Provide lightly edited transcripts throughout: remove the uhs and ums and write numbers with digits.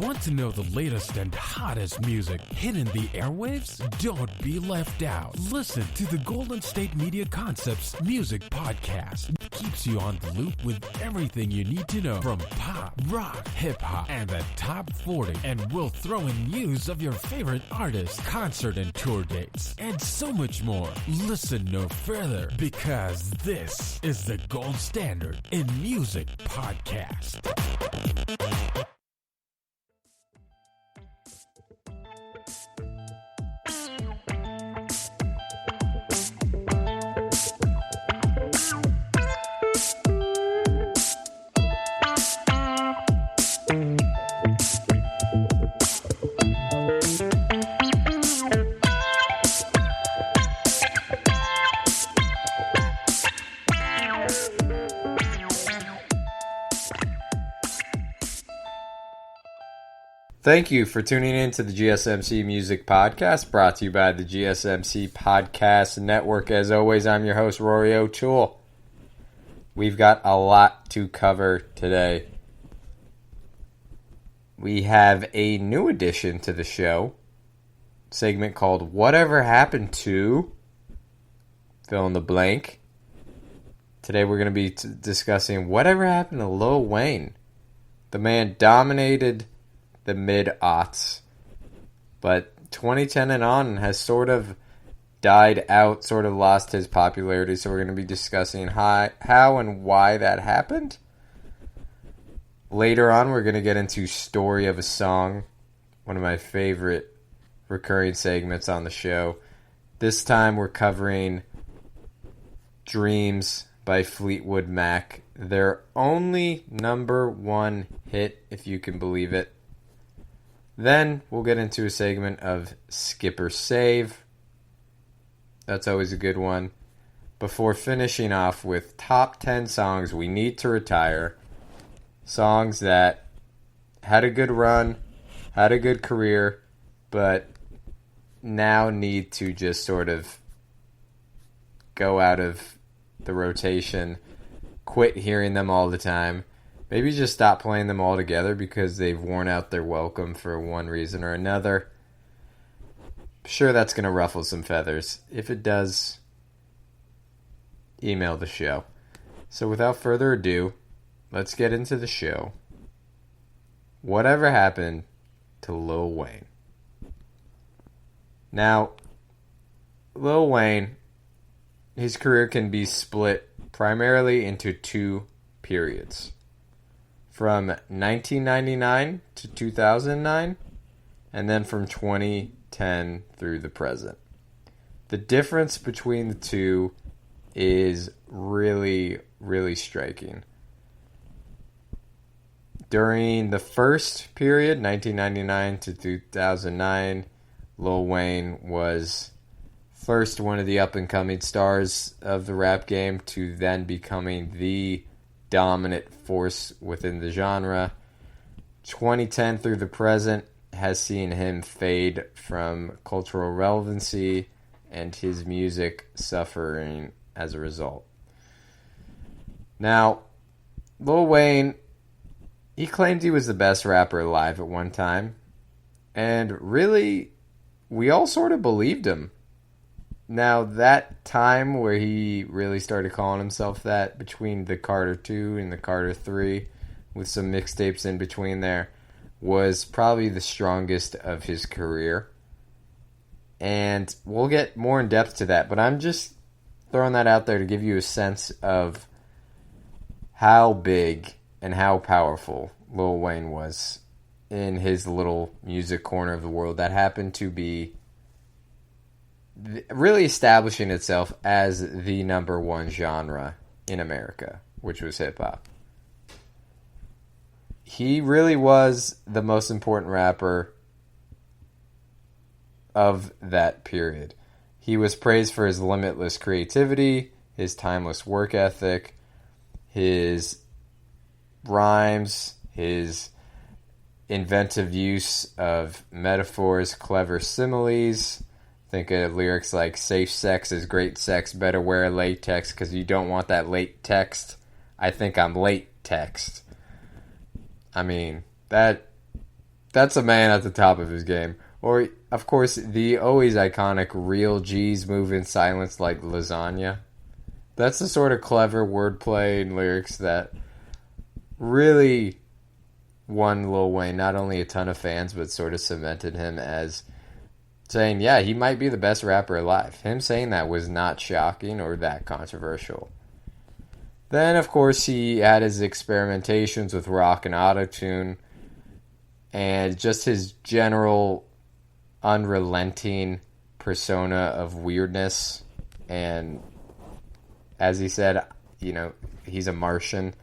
Want to know the latest and hottest music hitting the airwaves? Don't be left out. Listen to the Golden State Media Concepts Music Podcast. It keeps you on the loop with everything you need to know from pop, rock, hip-hop, and the top 40. And we'll throw in news of your favorite artists, concert and tour dates, and so much more. Listen no further, because this is the gold standard in music podcast. Thank you for tuning in to the GSMC Music Podcast, brought to you by the GSMC Podcast Network. As always, I'm your host, Rory O'Toole. We've got a lot to cover today. We have a new addition to the show, segment called Whatever Happened to... fill in the blank. Today we're going to be discussing whatever happened to Lil Wayne. The man dominated the mid-aughts, but 2010 and on has sort of died out, sort of lost his popularity, so we're going to be discussing how and why that happened. Later on, we're going to get into Story of a Song, one of my favorite recurring segments on the show. This time we're covering Dreams by Fleetwood Mac, their only number one hit, if you can believe it. Then we'll get into a segment of Skip or Save. That's always a good one. Before finishing off with top 10 songs we need to retire. Songs that had a good run, had a good career, but now need to just sort of go out of the rotation, quit hearing them all the time. Maybe just stop playing them all together because they've worn out their welcome for one reason or another. I'm sure that's going to ruffle some feathers. If it does, email the show. So without further ado, let's get into the show. Whatever happened to Lil Wayne? Now, Lil Wayne, his career can be split primarily into two periods. From 1999 to 2009, and then from 2010 through the present. The difference between the two is really, really striking. During the first period, 1999 to 2009, Lil Wayne was first one of the up-and-coming stars of the rap game to then becoming the dominant force within the genre. 2010 through the present has seen him fade from cultural relevancy and his music suffering as a result. Now, Lil Wayne, he claimed he was the best rapper alive at one time, and really, we all sort of believed him. Now, that time where he really started calling himself that, between the Carter 2 and the Carter 3, with some mixtapes in between there, was probably the strongest of his career. And we'll get more in depth to that, but I'm just throwing that out there to give you a sense of how big and how powerful Lil Wayne was in his little music corner of the world that happened to be really establishing itself as the number one genre in America, which was hip-hop. He really was the most important rapper of that period. He was praised for his limitless creativity, his timeless work ethic, his rhymes, his inventive use of metaphors, clever similes. Think of lyrics like, safe sex is great sex, better wear latex because you don't want that late text. I think I'm late text. I mean, that That's a man at the top of his game. Or, of course, the always iconic real G's move in silence like lasagna. That's the sort of clever wordplay and lyrics that really won Lil Wayne not only a ton of fans, but sort of cemented him as saying, yeah, he might be the best rapper alive. Him saying that was not shocking or that controversial. Then, of course, he had his experimentations with rock and autotune, and just his general unrelenting persona of weirdness. And as he said, he's a Martian.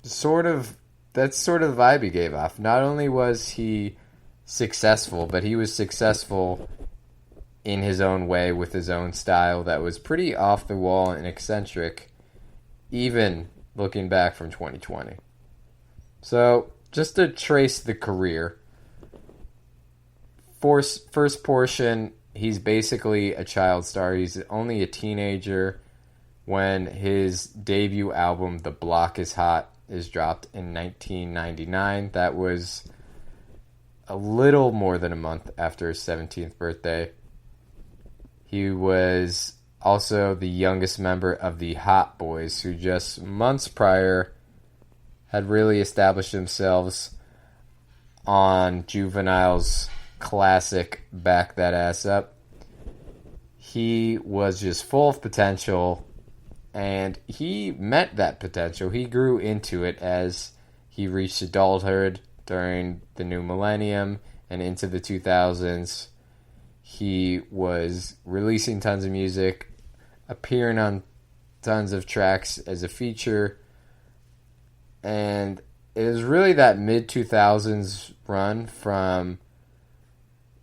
That's sort of the vibe he gave off. Not only was he successful, but he was successful in his own way with his own style that was pretty off the wall and eccentric, even looking back from 2020. So, just to trace the career, first portion, he's basically a child star. He's only a teenager when his debut album, The Block is Hot, is dropped in 1999. That was a little more than a month after his 17th birthday. He was also the youngest member of the Hot Boys, who just months prior had really established themselves on Juvenile's classic Back That Ass Up. He was just full of potential, and he met that potential. He grew into it as he reached adulthood during the new millennium and into the 2000s. He was releasing tons of music, appearing on tons of tracks as a feature, and it was really that mid-2000s run from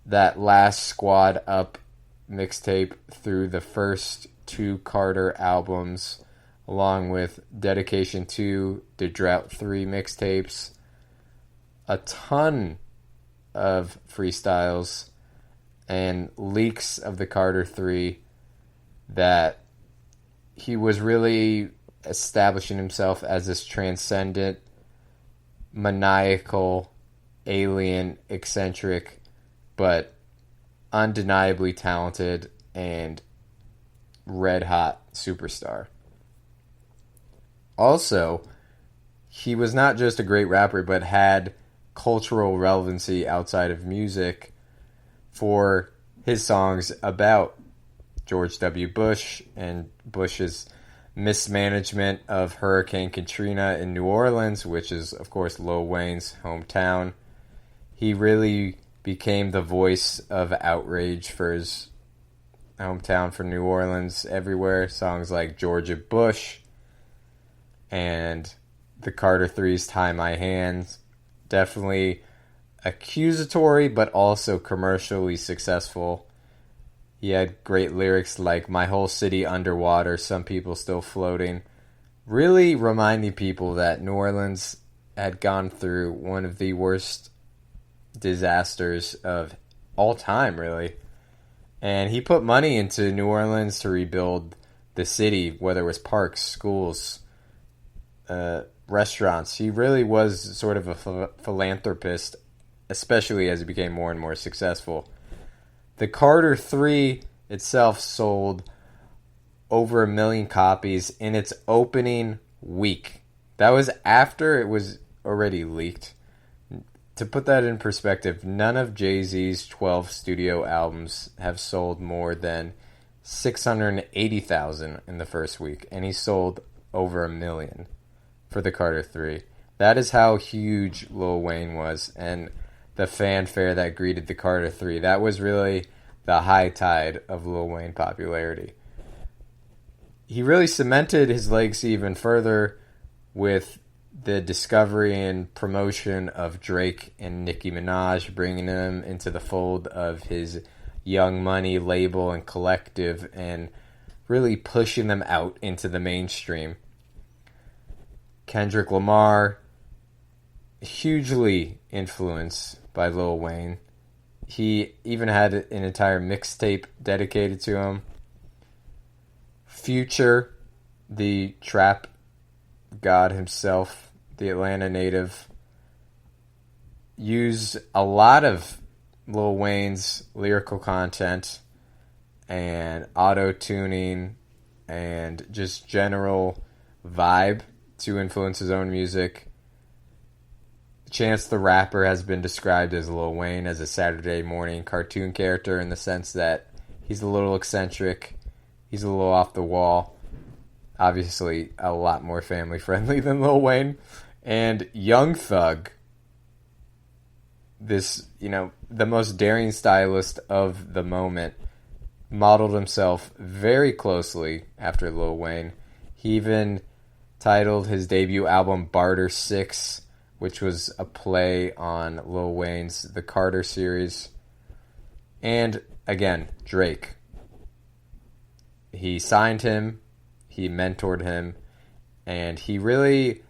that last Squad Up mixtape through the first two Carter albums, along with Dedication 2, the Drought 3 mixtapes, a ton of freestyles and leaks of the Carter 3, that he was really establishing himself as this transcendent, maniacal, alien, eccentric, but undeniably talented and red-hot superstar. Also, he was not just a great rapper, but had cultural relevancy outside of music for his songs about George W. Bush and Bush's mismanagement of Hurricane Katrina in New Orleans, which is, of course, Lil Wayne's hometown. He really became the voice of outrage for his hometown, for New Orleans, everywhere. Songs like Georgia Bush and the Carter Three's Tie My Hands. Definitely accusatory, but also commercially successful. He had great lyrics like "My whole city underwater, some people still floating," really reminding people that New Orleans had gone through one of the worst disasters of all time, really. And he put money into New Orleans to rebuild the city, whether it was parks, schools, restaurants. He really was sort of a philanthropist, especially as he became more and more successful. The Carter 3 itself sold over 1 million copies in its opening week. That was after it was already leaked. To put that in perspective, none of Jay-Z's 12 studio albums have sold more than 680,000 in the first week, and he sold over 1 million for the Carter 3. That is how huge Lil Wayne was, and the fanfare that greeted the Carter 3. That was really the high tide of Lil Wayne popularity. He really cemented his legacy even further with the discovery and promotion of Drake and Nicki Minaj, bringing them into the fold of his Young Money label and collective, and really pushing them out into the mainstream. Kendrick Lamar, hugely influenced by Lil Wayne. He even had an entire mixtape dedicated to him. Future, the trap god himself, the Atlanta native, use a lot of Lil Wayne's lyrical content and auto-tuning and just general vibe to influence his own music. Chance the Rapper has been described as Lil Wayne as a Saturday morning cartoon character in the sense that he's a little eccentric, he's a little off the wall, obviously a lot more family friendly than Lil Wayne. And Young Thug, this, the most daring stylist of the moment, modeled himself very closely after Lil Wayne. He even titled his debut album Barter 6, which was a play on Lil Wayne's The Carter series. And, again, Drake. He signed him, he mentored him, and he really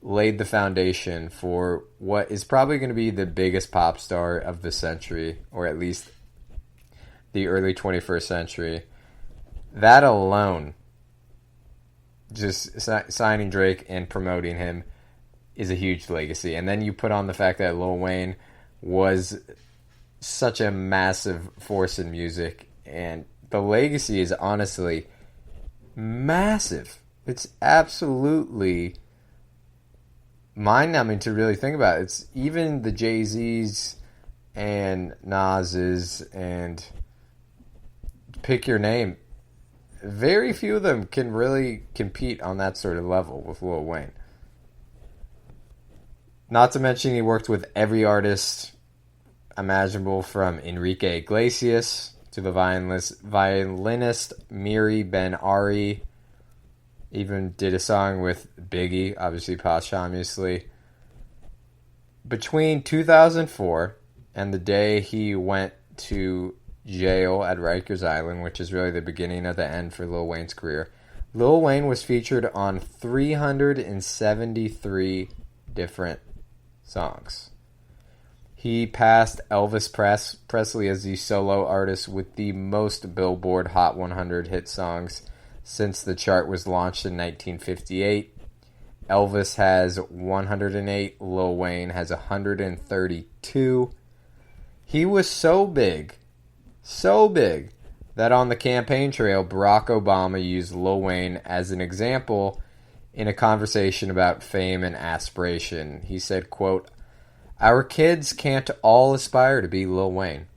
laid the foundation for what is probably going to be the biggest pop star of the century, or at least the early 21st century. That alone, just signing Drake and promoting him, is a huge legacy. And then you put on the fact that Lil Wayne was such a massive force in music, and the legacy is honestly massive. It's absolutely mind-numbing to really think about. It's even the Jay-Z's and Nas's and pick your name. Very few of them can really compete on that sort of level with Lil Wayne. Not to mention he worked with every artist imaginable, from Enrique Iglesias to the violinist Miri Ben Ari. Even did a song with Biggie, obviously posthumously. Between 2004 and the day he went to jail at Rikers Island, which is really the beginning of the end for Lil Wayne's career, Lil Wayne was featured on 373 different songs. He passed Elvis Presley as the solo artist with the most Billboard Hot 100 hit songs since the chart was launched in 1958. Elvis has 108, Lil Wayne has 132. He was so big, that on the campaign trail, Barack Obama used Lil Wayne as an example in a conversation about fame and aspiration. He said, quote, "Our kids can't all aspire to be Lil Wayne."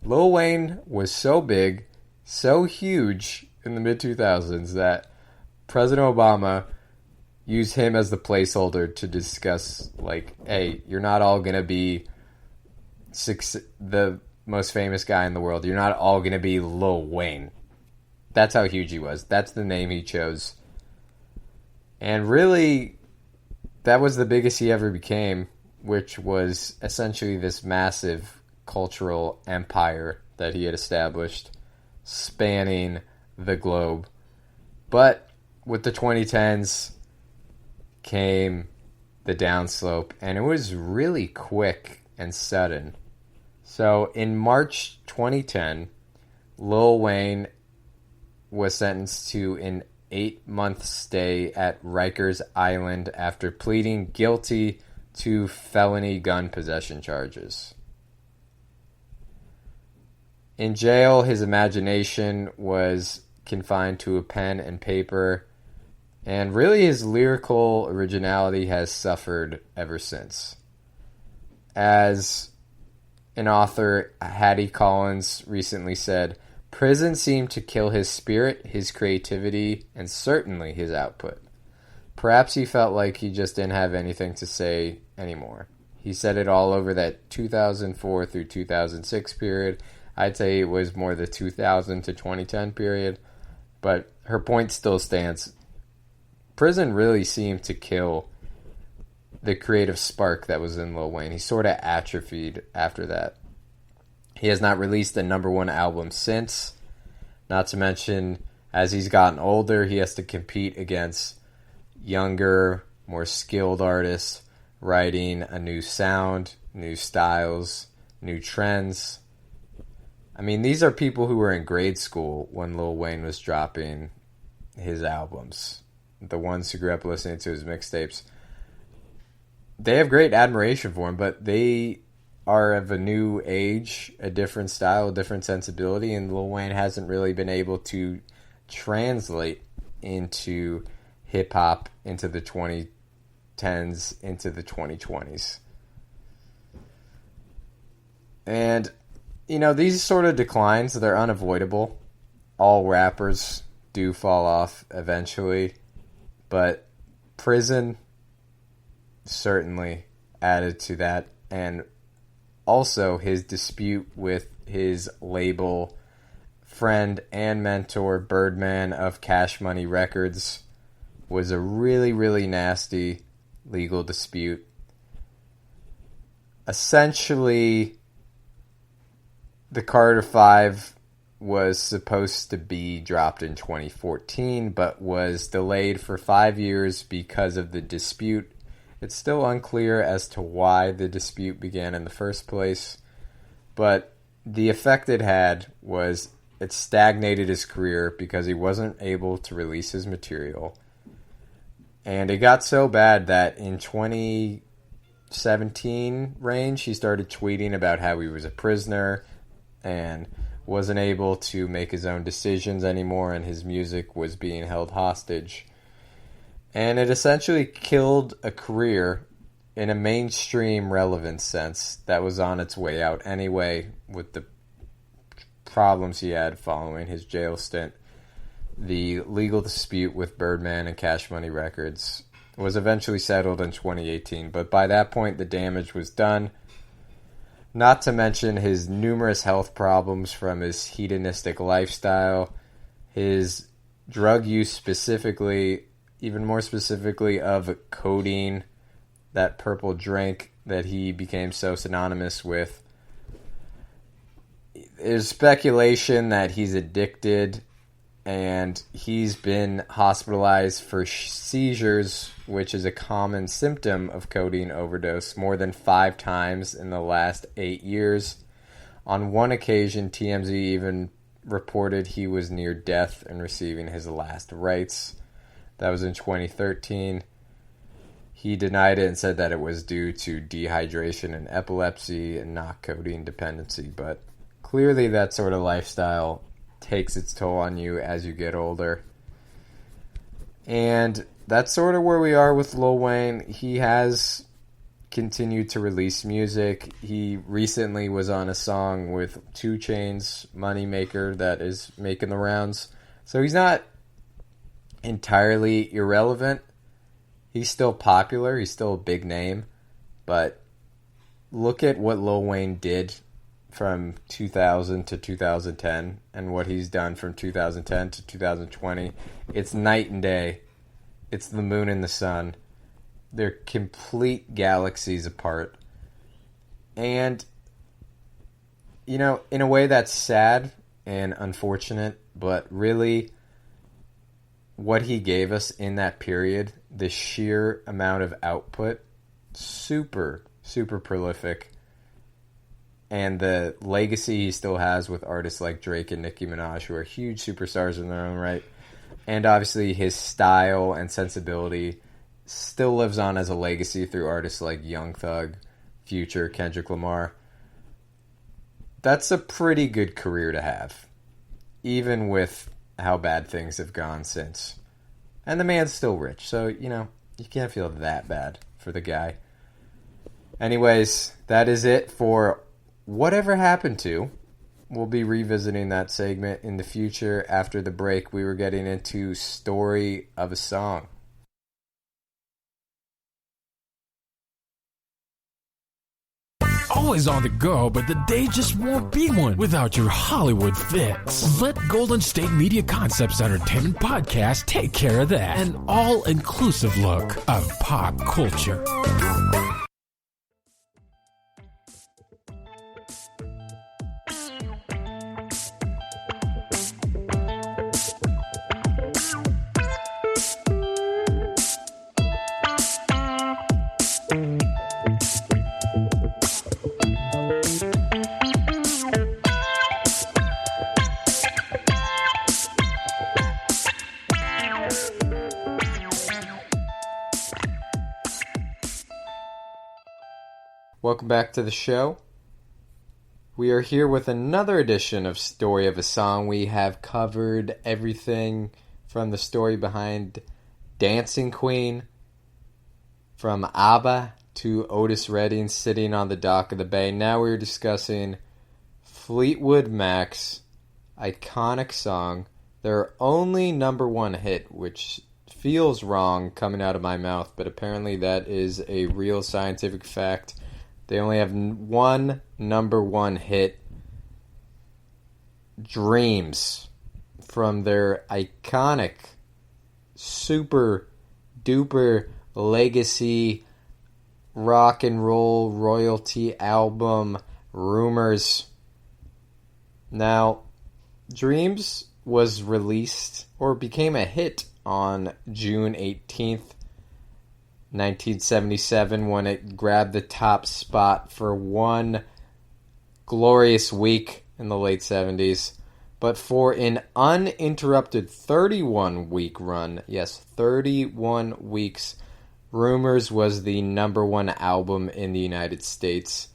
Lil Wayne was so big, so huge in the mid-2000s that President Obama used him as the placeholder to discuss, like, hey, you're not all going to be the most famous guy in the world. You're not all going to be Lil Wayne. That's how huge he was. That's the name he chose. And really, that was the biggest he ever became, which was essentially this massive cultural empire that he had established, spanning the globe. But with the 2010s came the downslope, and it was really quick and sudden. So in March 2010, Lil Wayne was sentenced to an 8-month stay at Rikers Island after pleading guilty to felony gun possession charges. In jail, his imagination was confined to a pen and paper, and really his lyrical originality has suffered ever since. As an author, Hattie Collins, recently said, "Prison seemed to kill his spirit, his creativity, and certainly his output. Perhaps he felt like he just didn't have anything to say anymore." He said it all over that 2004 through 2006 period. I'd say it was more the 2000 to 2010 period, but her point still stands. Prison really seemed to kill the creative spark that was in Lil Wayne. He sort of atrophied after that. He has not released a number one album since. Not to mention, as he's gotten older, he has to compete against younger, more skilled artists, writing a new sound, new styles, new trends. I mean, these are people who were in grade school when Lil Wayne was dropping his albums. The ones who grew up listening to his mixtapes. they have great admiration for him, but they are of a new age, a different style, a different sensibility, and Lil Wayne hasn't really been able to translate into hip-hop into the 2010s, into the 2020s. And, you know, these sort of declines, they're unavoidable. All rappers do fall off eventually, but prison certainly added to that, and also his dispute with his label friend and mentor Birdman of Cash Money Records was a really, really nasty legal dispute. Essentially, the Carter 5 was supposed to be dropped in 2014, but was delayed for 5 years because of the dispute. It's still unclear as to why the dispute began in the first place, but the effect it had was it stagnated his career because he wasn't able to release his material. And it got so bad that in 2017 range, he started tweeting about how he was a prisoner and wasn't able to make his own decisions anymore, and his music was being held hostage. And it essentially killed a career in a mainstream relevance sense that was on its way out anyway, with the problems he had following his jail stint. The legal dispute with Birdman and Cash Money Records was eventually settled in 2018, but by that point the damage was done. Not to mention his numerous health problems from his hedonistic lifestyle, his drug use specifically, even more specifically of codeine, that purple drink that he became so synonymous with. There's speculation that he's addicted, and he's been hospitalized for seizures, which is a common symptom of codeine overdose, more than 5 times in the last 8 years. On one occasion, TMZ even reported he was near death and receiving his last rites. That was in 2013. He denied it and said that it was due to dehydration and epilepsy and not codeine dependency, but clearly that sort of lifestyle takes its toll on you as you get older. And that's sort of where we are with Lil Wayne. He has continued to release music. He recently was on a song with 2 Chainz, Moneymaker, that is making the rounds. So he's not entirely irrelevant. He's still popular. He's still a big name. But look at what Lil Wayne did from 2000 to 2010 and what he's done from 2010 to 2020. It's night and day. It's the moon and the sun. They're complete galaxies apart. And, you know, in a way that's sad and unfortunate, but really what he gave us in that period, the sheer amount of output, super, super prolific. And the legacy he still has with artists like Drake and Nicki Minaj, who are huge superstars in their own right. And obviously his style and sensibility still lives on as a legacy through artists like Young Thug, Future, Kendrick Lamar. That's a pretty good career to have, even with how bad things have gone since. And the man's still rich, so, you know, you can't feel that bad for the guy. Anyways, that is it for Whatever Happened To. We'll be revisiting that segment in the future. After the break, we were getting into Story of a Song. Always on the go, but the day just won't be one without your Hollywood fix. Let Golden State Media Concepts Entertainment Podcast take care of that. An all-inclusive look of pop culture. welcome back to the show. We are here with another edition of Story of a Song. We have covered everything from the story behind Dancing Queen, from ABBA to Otis Redding sitting on the dock of the bay. Now we're discussing Fleetwood Mac's iconic song, their only number one hit, which feels wrong coming out of my mouth, but apparently that is a real scientific fact. They only have one number one hit, Dreams, from their iconic, super duper legacy rock and roll royalty album, Rumors. Now, Dreams was released or became a hit on June 18th, 1977, when it grabbed the top spot for one glorious week in the late 70s. But for an uninterrupted 31-week run, yes, 31 weeks, Rumors was the number one album in the United States.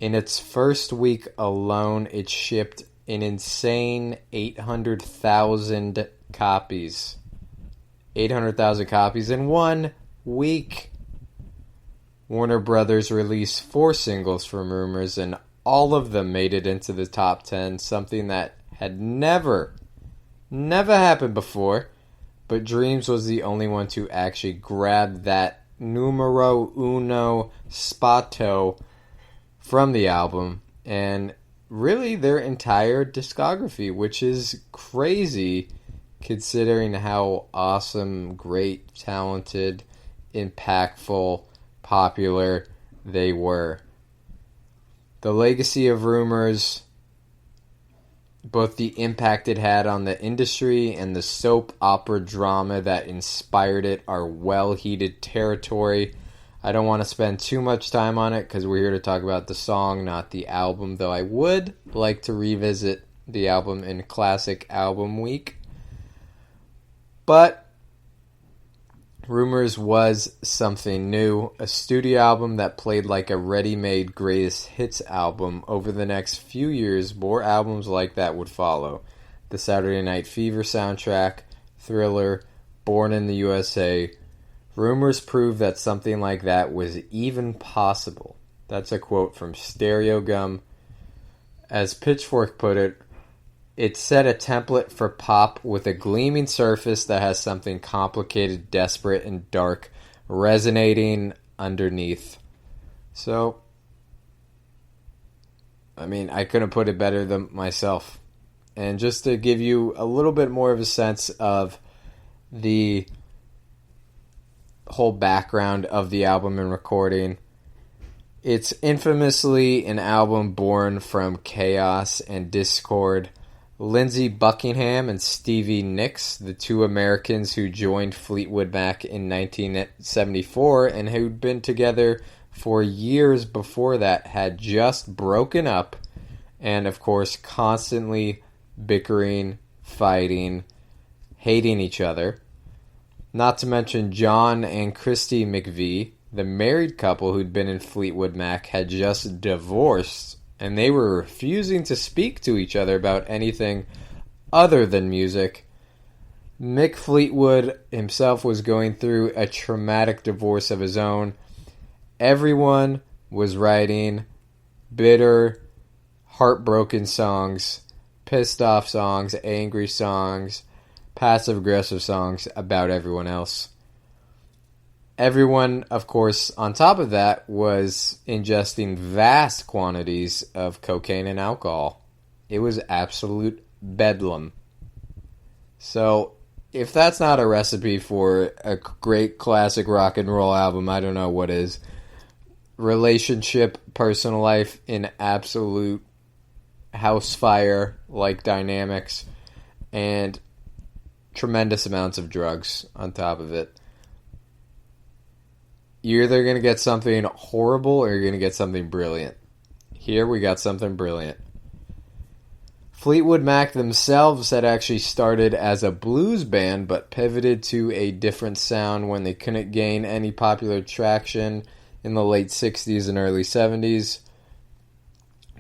In its first week alone, it shipped an insane 800,000 copies. 800,000 copies in 1 week. Warner Brothers released 4 singles from Rumors, and all of them made it into the top 10, something that had never happened before. But Dreams was the only one to actually grab that numero uno spotto from the album, and really their entire discography, which is crazy considering how awesome, great, talented, impactful, popular they were. The legacy of Rumors, both the impact it had on the industry and the soap opera drama that inspired it, are well-heated territory. I don't want to spend too much time on it because we're here to talk about the song, not the album, though I would like to revisit the album in Classic Album Week. But Rumors was something new, a studio album that played like a ready-made greatest hits album. Over the next few years, more albums like that would follow. The Saturday Night Fever soundtrack, Thriller, Born in the USA. Rumors proved that something like that was even possible. That's a quote from Stereo Gum. As Pitchfork put it, it set a template for pop with a gleaming surface that has something complicated, desperate, and dark resonating underneath. So, I mean, I couldn't put it better than myself. And just to give you a little bit more of a sense of the whole background of the album and recording, it's infamously an album born from chaos and discord. Lindsey Buckingham and Stevie Nicks, the two Americans who joined Fleetwood Mac in 1974 and who'd been together for years before that, had just broken up and, of course, constantly bickering, fighting, hating each other. Not to mention John and Christy McVie, the married couple who'd been in Fleetwood Mac, had just divorced, and they were refusing to speak to each other about anything other than music. Mick Fleetwood himself was going through a traumatic divorce of his own. Everyone was writing bitter, heartbroken songs, pissed off songs, angry songs, passive-aggressive songs about everyone else. Everyone, of course, on top of that, was ingesting vast quantities of cocaine and alcohol. It was absolute bedlam. So, if that's not a recipe for a great classic rock and roll album, I don't know what is. Relationship, personal life in absolute house fire-like dynamics, and tremendous amounts of drugs on top of it. You're either going to get something horrible or you're going to get something brilliant. Here we got something brilliant. Fleetwood Mac themselves had actually started as a blues band, but pivoted to a different sound when they couldn't gain any popular traction in the late 60s and early 70s.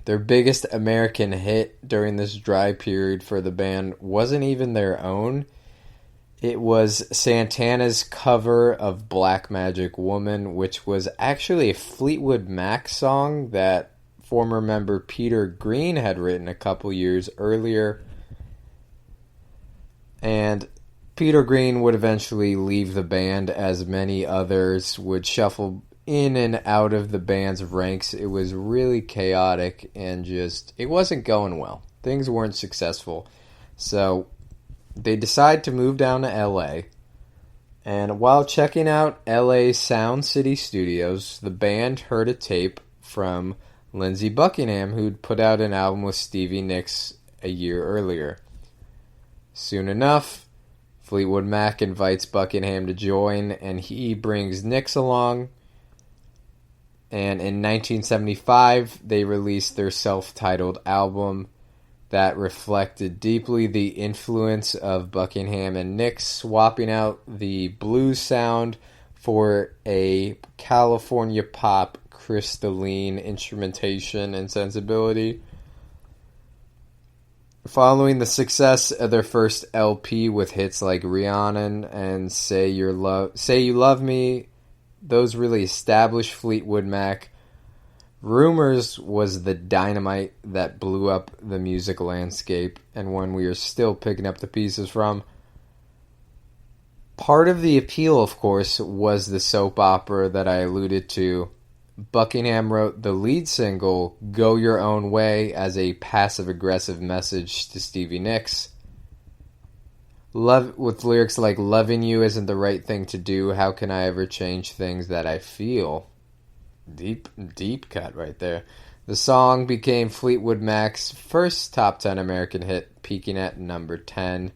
Their biggest American hit during this dry period for the band wasn't even their own. It was Santana's cover of Black Magic Woman, which was actually a Fleetwood Mac song that former member Peter Green had written a couple years earlier. And Peter Green would eventually leave the band, as many others would shuffle in and out of the band's ranks. It was really chaotic and it wasn't going well. Things weren't successful. So they decide to move down to LA. And while checking out LA's Sound City Studios, the band heard a tape from Lindsey Buckingham, who'd put out an album with Stevie Nicks a year earlier. Soon enough, Fleetwood Mac invites Buckingham to join, and he brings Nicks along. And in 1975, they released their self-titled album that reflected deeply the influence of Buckingham and Nicks, swapping out the blues sound for a California pop crystalline instrumentation and sensibility. Following the success of their first LP with hits like Rhiannon and Say You Love Me, those really established Fleetwood Mac. Rumors was the dynamite that blew up the music landscape, and one we are still picking up the pieces from. Part of the appeal, of course, was the soap opera that I alluded to. Buckingham wrote the lead single, Go Your Own Way, as a passive-aggressive message to Stevie Nicks. With lyrics like, loving you isn't the right thing to do, how can I ever change things that I feel? Deep cut right there. The song became Fleetwood Mac's first top 10 American hit, peaking at number 10.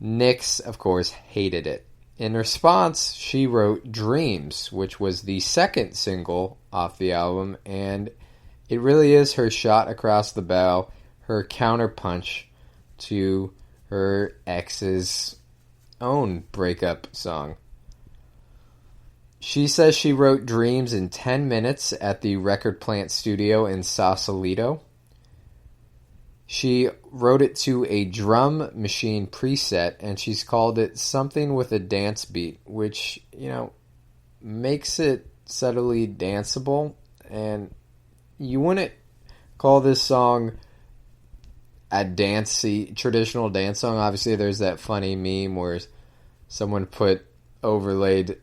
Nicks, of course, hated it. In response, she wrote Dreams, which was the second single off the album, and it really is her shot across the bow, her counterpunch to her ex's own breakup song. She says she wrote Dreams in 10 minutes at the Record Plant studio in Sausalito. She wrote it to a drum machine preset, and she's called it something with a dance beat, which, makes it subtly danceable. And you wouldn't call this song a traditional dance song. Obviously, there's that funny meme where someone put overlaid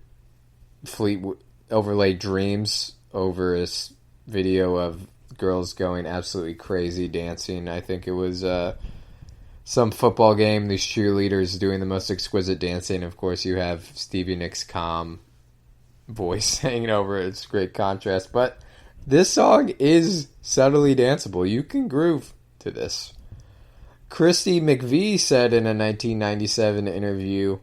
Dreams over a video of girls going absolutely crazy dancing. I think it was some football game, these cheerleaders doing the most exquisite dancing. Of course, you have Stevie Nicks' calm voice hanging over it. It's a great contrast. But this song is subtly danceable. You can groove to this. Christy McVie said in a 1997 interview,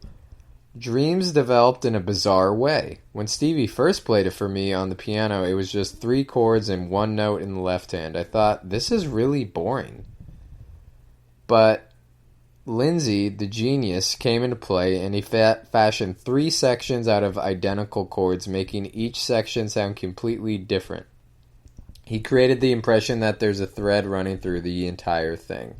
Dreams developed in a bizarre way. When Stevie first played it for me on the piano, it was just 3 chords and 1 note in the left hand. I thought, this is really boring. But Lindsey, the genius, came into play, and he fashioned 3 sections out of identical chords, making each section sound completely different. He created the impression that there's a thread running through the entire thing.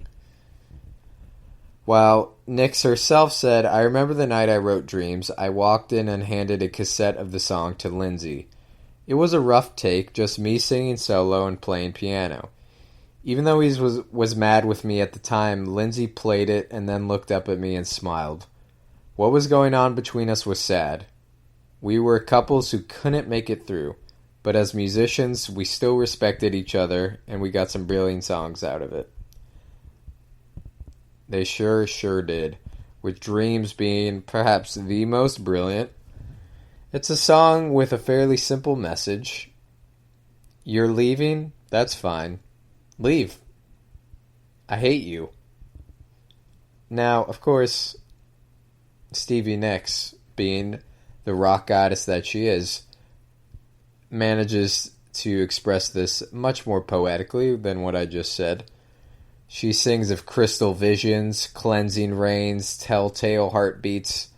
While Nicks herself said, I remember the night I wrote Dreams, I walked in and handed a cassette of the song to Lindsey. It was a rough take, just me singing solo and playing piano. Even though he was mad with me at the time, Lindsey played it and then looked up at me and smiled. What was going on between us was sad. We were couples who couldn't make it through, but as musicians, we still respected each other, and we got some brilliant songs out of it. They sure did, with Dreams being perhaps the most brilliant. It's a song with a fairly simple message. You're leaving? That's fine. Leave. I hate you. Now, of course, Stevie Nicks, being the rock goddess that she is, manages to express this much more poetically than what I just said. She sings of crystal visions, cleansing rains, telltale heartbeats,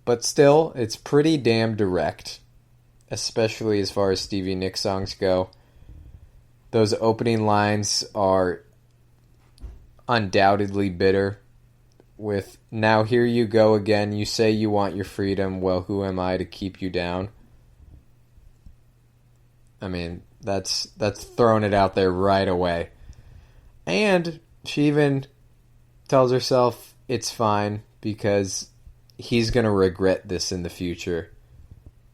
but still, it's pretty damn direct. especially as far as Stevie Nicks songs go. Those opening lines are undoubtedly bitter. With, now here you go again, you say you want your freedom, well, who am I to keep you down? I mean, that's throwing it out there right away. And she even tells herself it's fine because he's going to regret this in the future.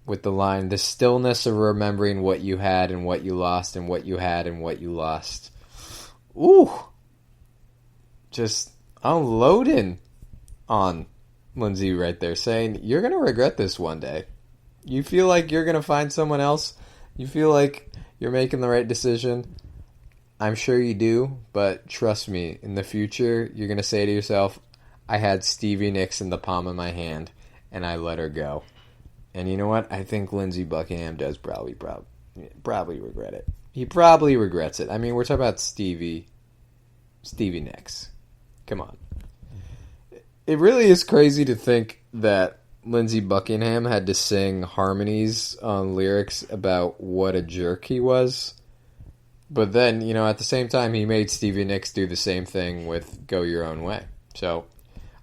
With the line, the stillness of remembering what you had and what you lost and what you had and what you lost. Ooh! Just unloading on Lindsay right there, saying, you're going to regret this one day. You feel like you're going to find someone else? You feel like you're making the right decision? I'm sure you do, but trust me, in the future, you're going to say to yourself, I had Stevie Nicks in the palm of my hand, and I let her go. And you know what? I think Lindsey Buckingham does probably regret it. He probably regrets it. I mean, we're talking about Stevie Nicks. Come on. It really is crazy to think that Lindsey Buckingham had to sing harmonies on lyrics about what a jerk he was. But then, you know, at the same time, he made Stevie Nicks do the same thing with Go Your Own Way. So,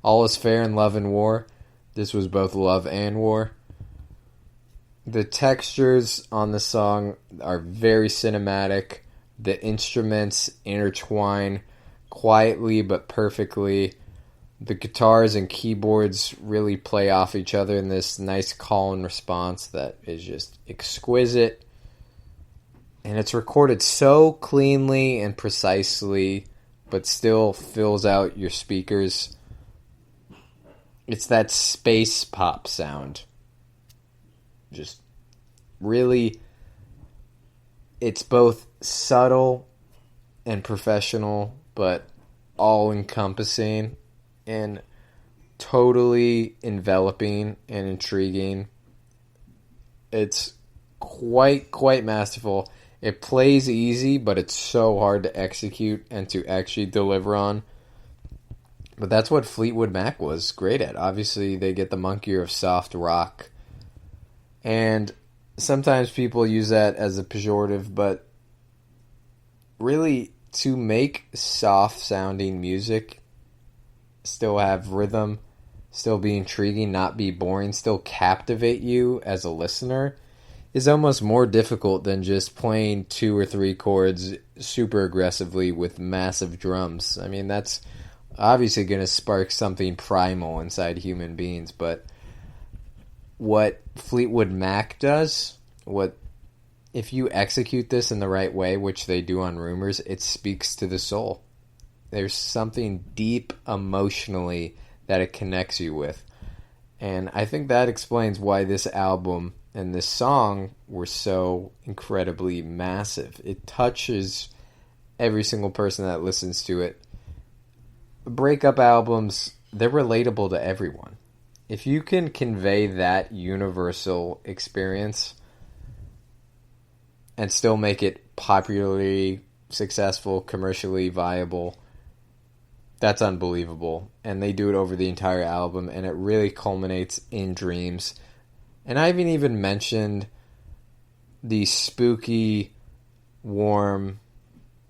all is fair in love and war. This was both love and war. The textures on the song are very cinematic. The instruments intertwine quietly but perfectly. The guitars and keyboards really play off each other in this nice call and response that is just exquisite. And it's recorded so cleanly and precisely, but still fills out your speakers. It's that space pop sound. Just really, it's both subtle and professional, but all-encompassing and totally enveloping and intriguing. It's quite masterful. It plays easy, but it's so hard to execute and to actually deliver on. But that's what Fleetwood Mac was great at. Obviously, they get the monkey of soft rock. And sometimes people use that as a pejorative, but really, to make soft-sounding music, still have rhythm, still be intriguing, not be boring, still captivate you as a listener, is almost more difficult than just playing 2 or 3 chords super aggressively with massive drums. I mean, that's obviously going to spark something primal inside human beings, but what Fleetwood Mac does, if you execute this in the right way, which they do on Rumors, it speaks to the soul. There's something deep emotionally that it connects you with. And I think that explains why this album and this song were so incredibly massive. It touches every single person that listens to it. Breakup albums, they're relatable to everyone. If you can convey that universal experience and still make it popularly successful, commercially viable, that's unbelievable. And they do it over the entire album, and it really culminates in Dreams. And I haven't even mentioned the spooky, warm,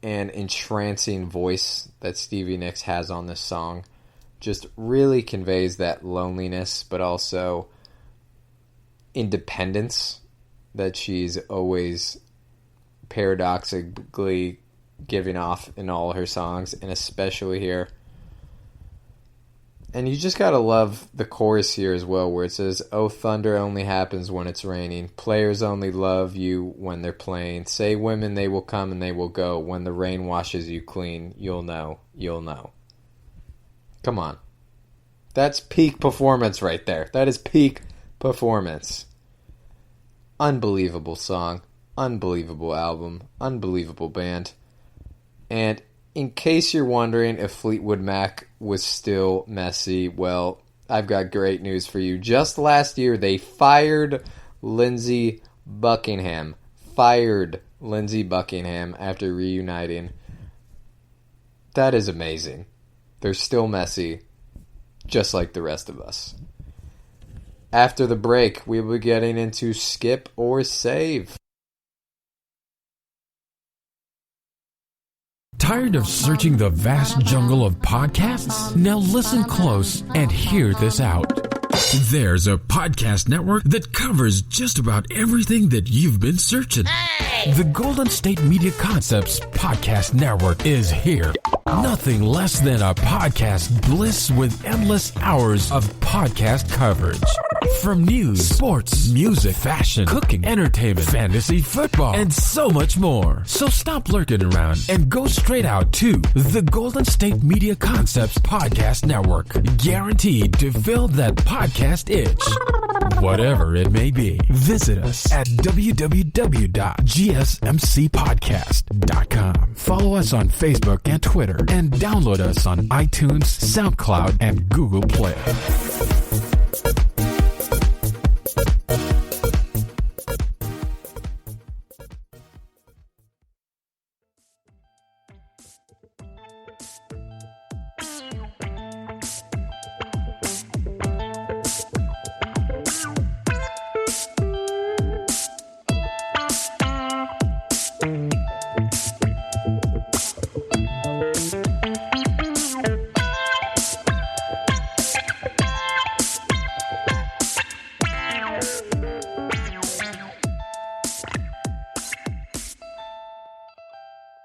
and entrancing voice that Stevie Nicks has on this song. Just really conveys that loneliness, but also independence that she's always paradoxically giving off in all her songs, and especially here. And you just gotta love the chorus here as well, where it says, "Oh, thunder only happens when it's raining. Players only love you when they're playing. Say women, they will come and they will go. When the rain washes you clean, you'll know, you'll know." Come on. That's peak performance right there. That is peak performance. Unbelievable song. Unbelievable album. Unbelievable band. And in case you're wondering if Fleetwood Mac was still messy, well, I've got great news for you. Just last year, they fired Lindsey Buckingham. Fired Lindsey Buckingham after reuniting. That is amazing. They're still messy, just like the rest of us. After the break, we will be getting into skip or save. Tired of searching the vast jungle of podcasts? Now listen close and hear this out. There's a podcast network that covers just about everything that you've been searching. Hey! The Golden State Media Concepts Podcast Network is here. Nothing less than a podcast bliss with endless hours of podcast coverage. From news, sports, music, fashion, cooking, entertainment, fantasy, football, and so much more. So stop lurking around and go straight out to the Golden State Media Concepts Podcast Network. Guaranteed to fill that podcast itch. Whatever it may be. Visit us at www.gsmcpodcast.com. Follow us on Facebook and Twitter, and download us on iTunes, SoundCloud, and Google Play.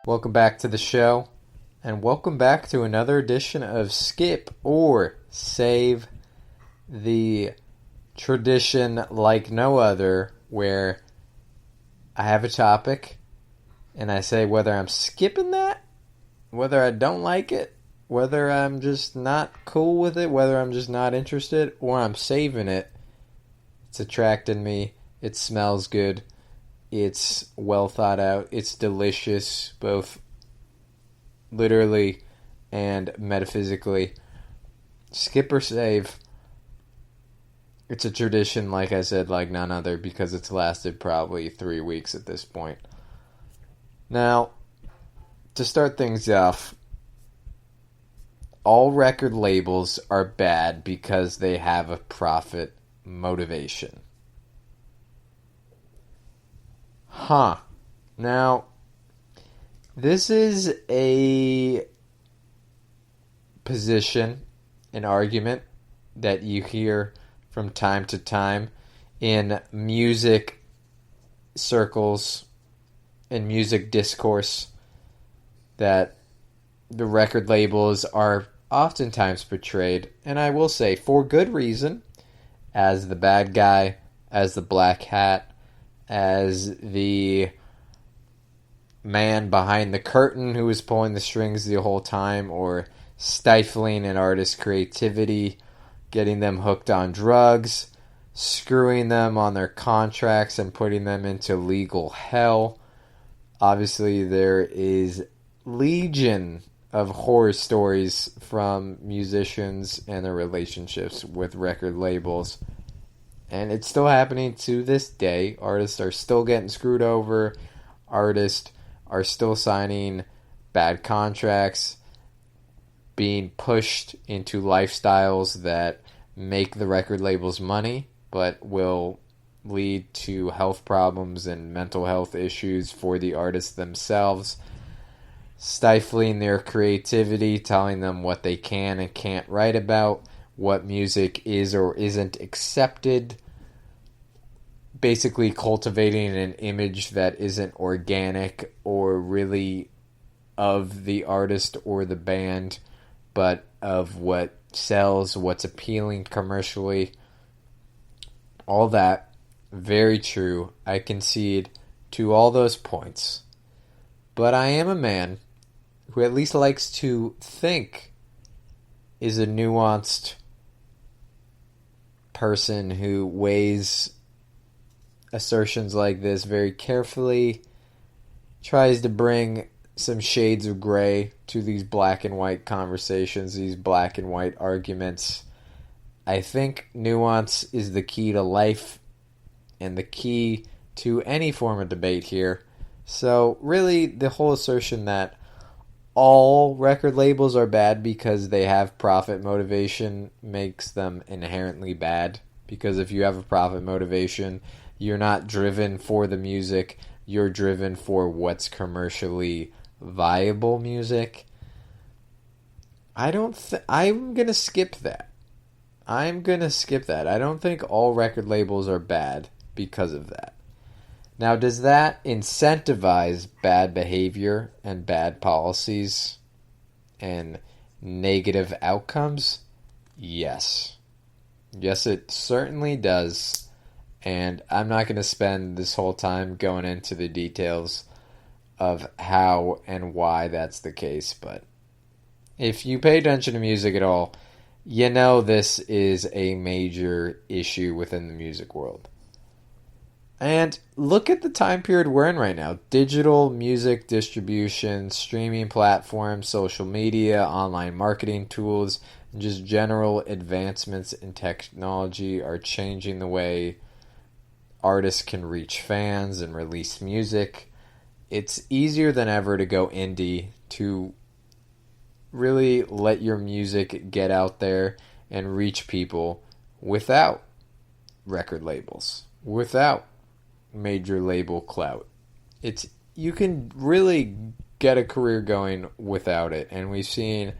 Welcome back to the show, and welcome back to another edition of Skip or Save, the tradition like no other, where I have a topic, and I say whether I'm skipping that, whether I don't like it, whether I'm just not cool with it, whether I'm just not interested, or I'm saving it. It's attracting me, it smells good. It's well thought out. It's delicious, both literally and metaphysically. Skip or save. It's a tradition, like I said, like none other, because it's lasted probably 3 weeks at this point. Now, to start things off, all record labels are bad because they have a profit motivation. Now, this is a position, an argument that you hear from time to time in music circles, in music discourse, that the record labels are oftentimes portrayed, and I will say for good reason, as the bad guy, as the black hat, as the man behind the curtain who is pulling the strings the whole time, or stifling an artist's creativity, getting them hooked on drugs, screwing them on their contracts and putting them into legal hell. Obviously, there is legion of horror stories from musicians and their relationships with record labels. And it's still happening to this day. Artists are still getting screwed over. Artists are still signing bad contracts, being pushed into lifestyles that make the record labels money, but will lead to health problems and mental health issues for the artists themselves, stifling their creativity, telling them what they can and can't write about, what music is or isn't accepted, basically cultivating an image that isn't organic or really of the artist or the band, but of what sells, what's appealing commercially. All that, very true. I concede to all those points. But I am a man who at least likes to think is a nuanced person who weighs assertions like this very carefully, tries to bring some shades of gray to these black and white conversations, these black and white arguments. I think nuance is the key to life and the key to any form of debate here. So really, the whole assertion that all record labels are bad because they have profit motivation makes them inherently bad. Because if you have a profit motivation, you're not driven for the music, you're driven for what's commercially viable music. I'm going to skip that. I don't think all record labels are bad because of that. Now, does that incentivize bad behavior and bad policies and negative outcomes? Yes. Yes, it certainly does. And I'm not going to spend this whole time going into the details of how and why that's the case. But if you pay attention to music at all, you know this is a major issue within the music world. And look at the time period we're in right now. Digital music distribution, streaming platforms, social media, online marketing tools, and just general advancements in technology are changing the way artists can reach fans and release music. It's easier than ever to go indie, to really let your music get out there and reach people without record labels, without major label clout. You can really get a career going without it, and we've seen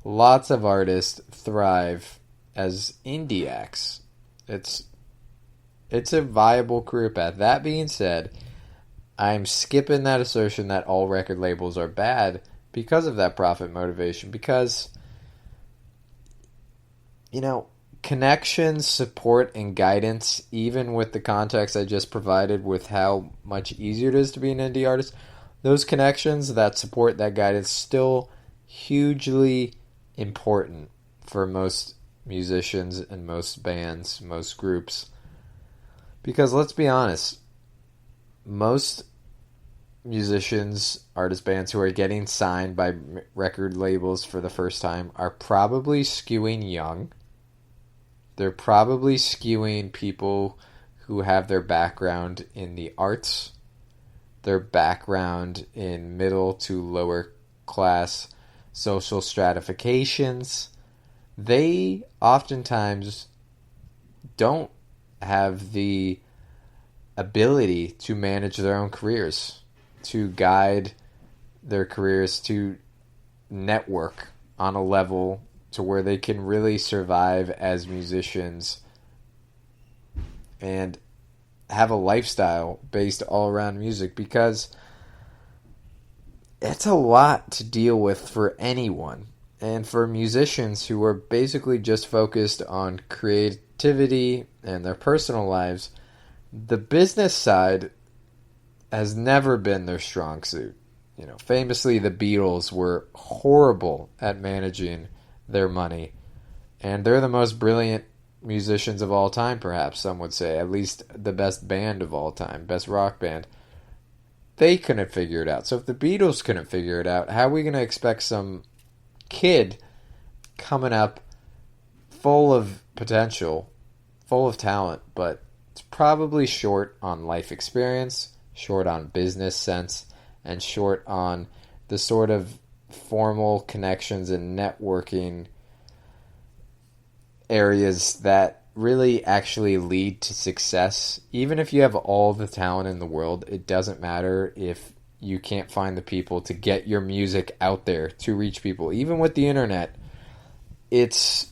lots of artists thrive as indie acts. It's a viable career path. That being said, I'm skipping that assertion that all record labels are bad because of that profit motivation, because connections, support, and guidance, even with the context I just provided with how much easier it is to be an indie artist, those connections, that support, that guidance, still hugely important for most musicians and most bands, most groups. Because let's be honest, most musicians, artist bands who are getting signed by record labels for the first time are probably skewing young. They're probably skewing people who have their background in the arts, their background in middle to lower class social stratifications. They oftentimes don't have the ability to manage their own careers, to guide their careers, to network on a level to where they can really survive as musicians and have a lifestyle based all around music, because it's a lot to deal with for anyone. And for musicians who are basically just focused on creativity and their personal lives, the business side has never been their strong suit. Famously, the Beatles were horrible at managing their money, and they're the most brilliant musicians of all time, perhaps some would say, at least the best band of all time, best rock band. They couldn't figure it out. So if the Beatles couldn't figure it out, how are we going to expect some kid coming up full of potential, full of talent, but it's probably short on life experience, short on business sense, and short on the sort of formal connections and networking areas that really actually lead to success. Even if you have all the talent in the world, it doesn't matter if you can't find the people to get your music out there to reach people. Even with the internet, it's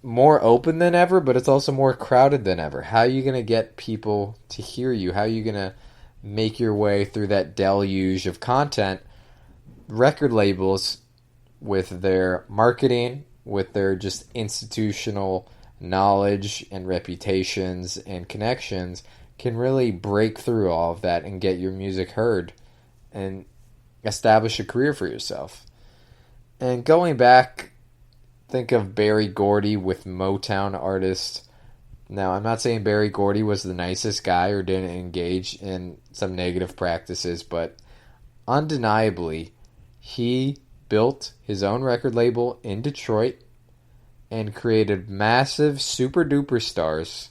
more open than ever, but it's also more crowded than ever. How are you going to get people to hear you? How are you going to make your way through that deluge of content? Record labels, with their marketing, with their just institutional knowledge and reputations and connections, can really break through all of that and get your music heard and establish a career for yourself. And going back, think of Berry Gordy with Motown artists. Now, I'm not saying Berry Gordy was the nicest guy or didn't engage in some negative practices, but undeniably, he built his own record label in Detroit and created massive super duper stars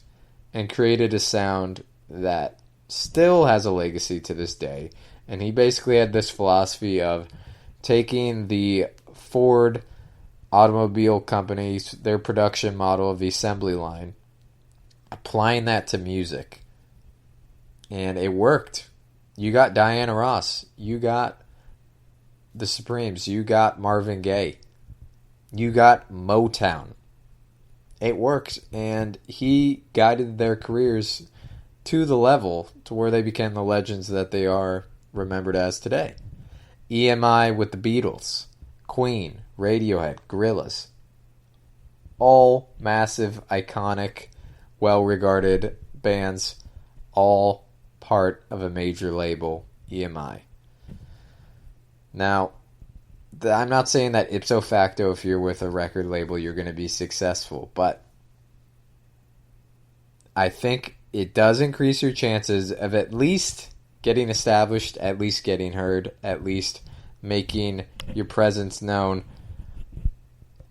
and created a sound that still has a legacy to this day. And he basically had this philosophy of taking the Ford automobile companies, their production model of the assembly line, applying that to music. And it worked. You got Diana Ross. You got the Supremes. You got Marvin Gaye. You got Motown. It worked. And he guided their careers to the level to where they became the legends that they are remembered as today. EMI with the Beatles, Queen, Radiohead, Gorillaz. All massive, iconic, well-regarded bands, all part of a major label, EMI. Now, I'm not saying that ipso facto, if you're with a record label, you're going to be successful, but I think it does increase your chances of at least getting established, at least getting heard, at least making your presence known.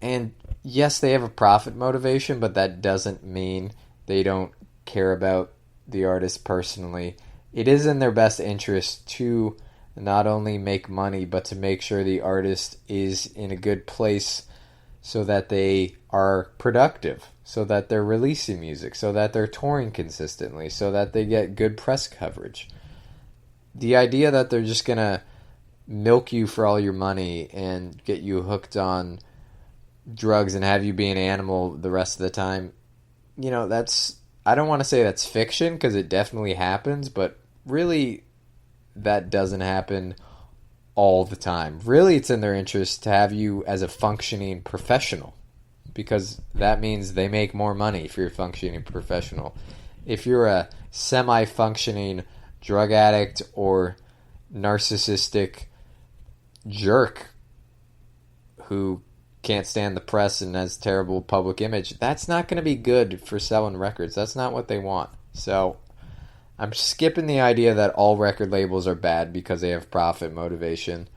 And yes, they have a profit motivation, but that doesn't mean they don't care about the artist personally. It is in their best interest to not only make money, but to make sure the artist is in a good place so that they are productive, so that they're releasing music, so that they're touring consistently, so that they get good press coverage. The idea that they're just going to milk you for all your money and get you hooked on drugs and have you be an animal the rest of the time, that's, I don't want to say that's fiction, because it definitely happens, but really that doesn't happen all the time. Really, it's in their interest to have you as a functioning professional, because that means they make more money if you're a functioning professional. If you're a semi-functioning drug addict or narcissistic jerk who can't stand the press and has terrible public image, that's not going to be good for selling records. That's not what they want. So I'm skipping the idea that all record labels are bad because they have profit motivation.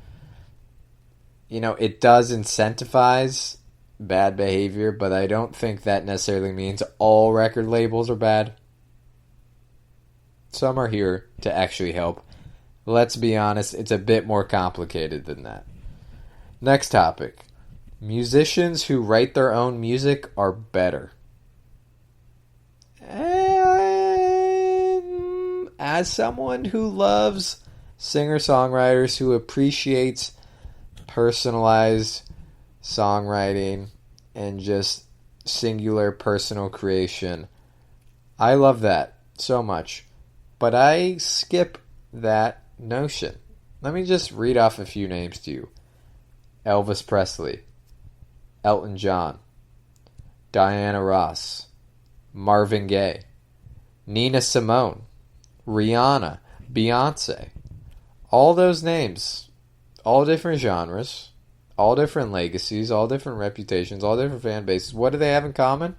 It does incentivize bad behavior, but I don't think that necessarily means all record labels are bad. Some are here to actually help. Let's be honest, it's a bit more complicated than that. Next topic. Musicians who write their own music are better. As someone who loves singer-songwriters, who appreciates personalized songwriting and just singular personal creation, I love that so much. But I skip that notion. Let me just read off a few names to you. Elvis Presley, Elton John, Diana Ross, Marvin Gaye, Nina Simone, Rihanna, Beyonce. All those names, all different genres, all different legacies, all different reputations, all different fan bases. What do they have in common?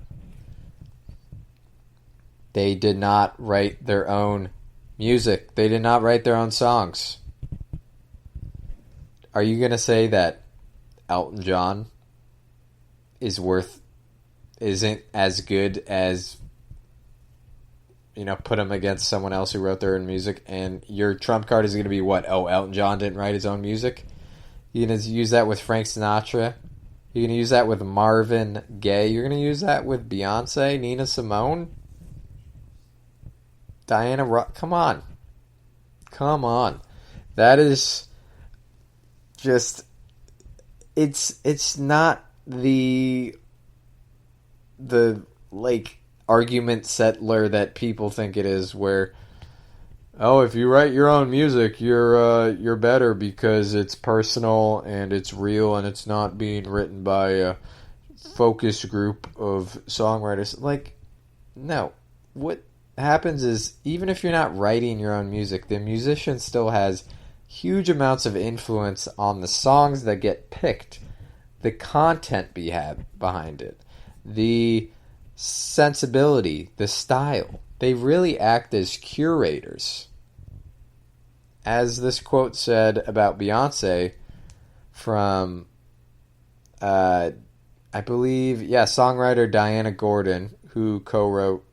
They did not write their own music. They did not write their own songs. Are you going to say that Elton John isn't as good as, put him against someone else who wrote their own music, and your trump card is going to be what? Oh, Elton John didn't write his own music? You're going to use that with Frank Sinatra? You're going to use that with Marvin Gaye? You're going to use that with Beyonce, Nina Simone, Diana Ross? Come on. That is just, it's not the argument settler that people think it is, where, oh, if you write your own music, you're better because it's personal and it's real and it's not being written by a focus group of songwriters. No. What happens is, even if you're not writing your own music, the musician still has huge amounts of influence on the songs that get picked, the content behind it, the sensibility, the style. They really act as curators. As this quote said about Beyonce from, I believe, songwriter Diana Gordon, who co-wrote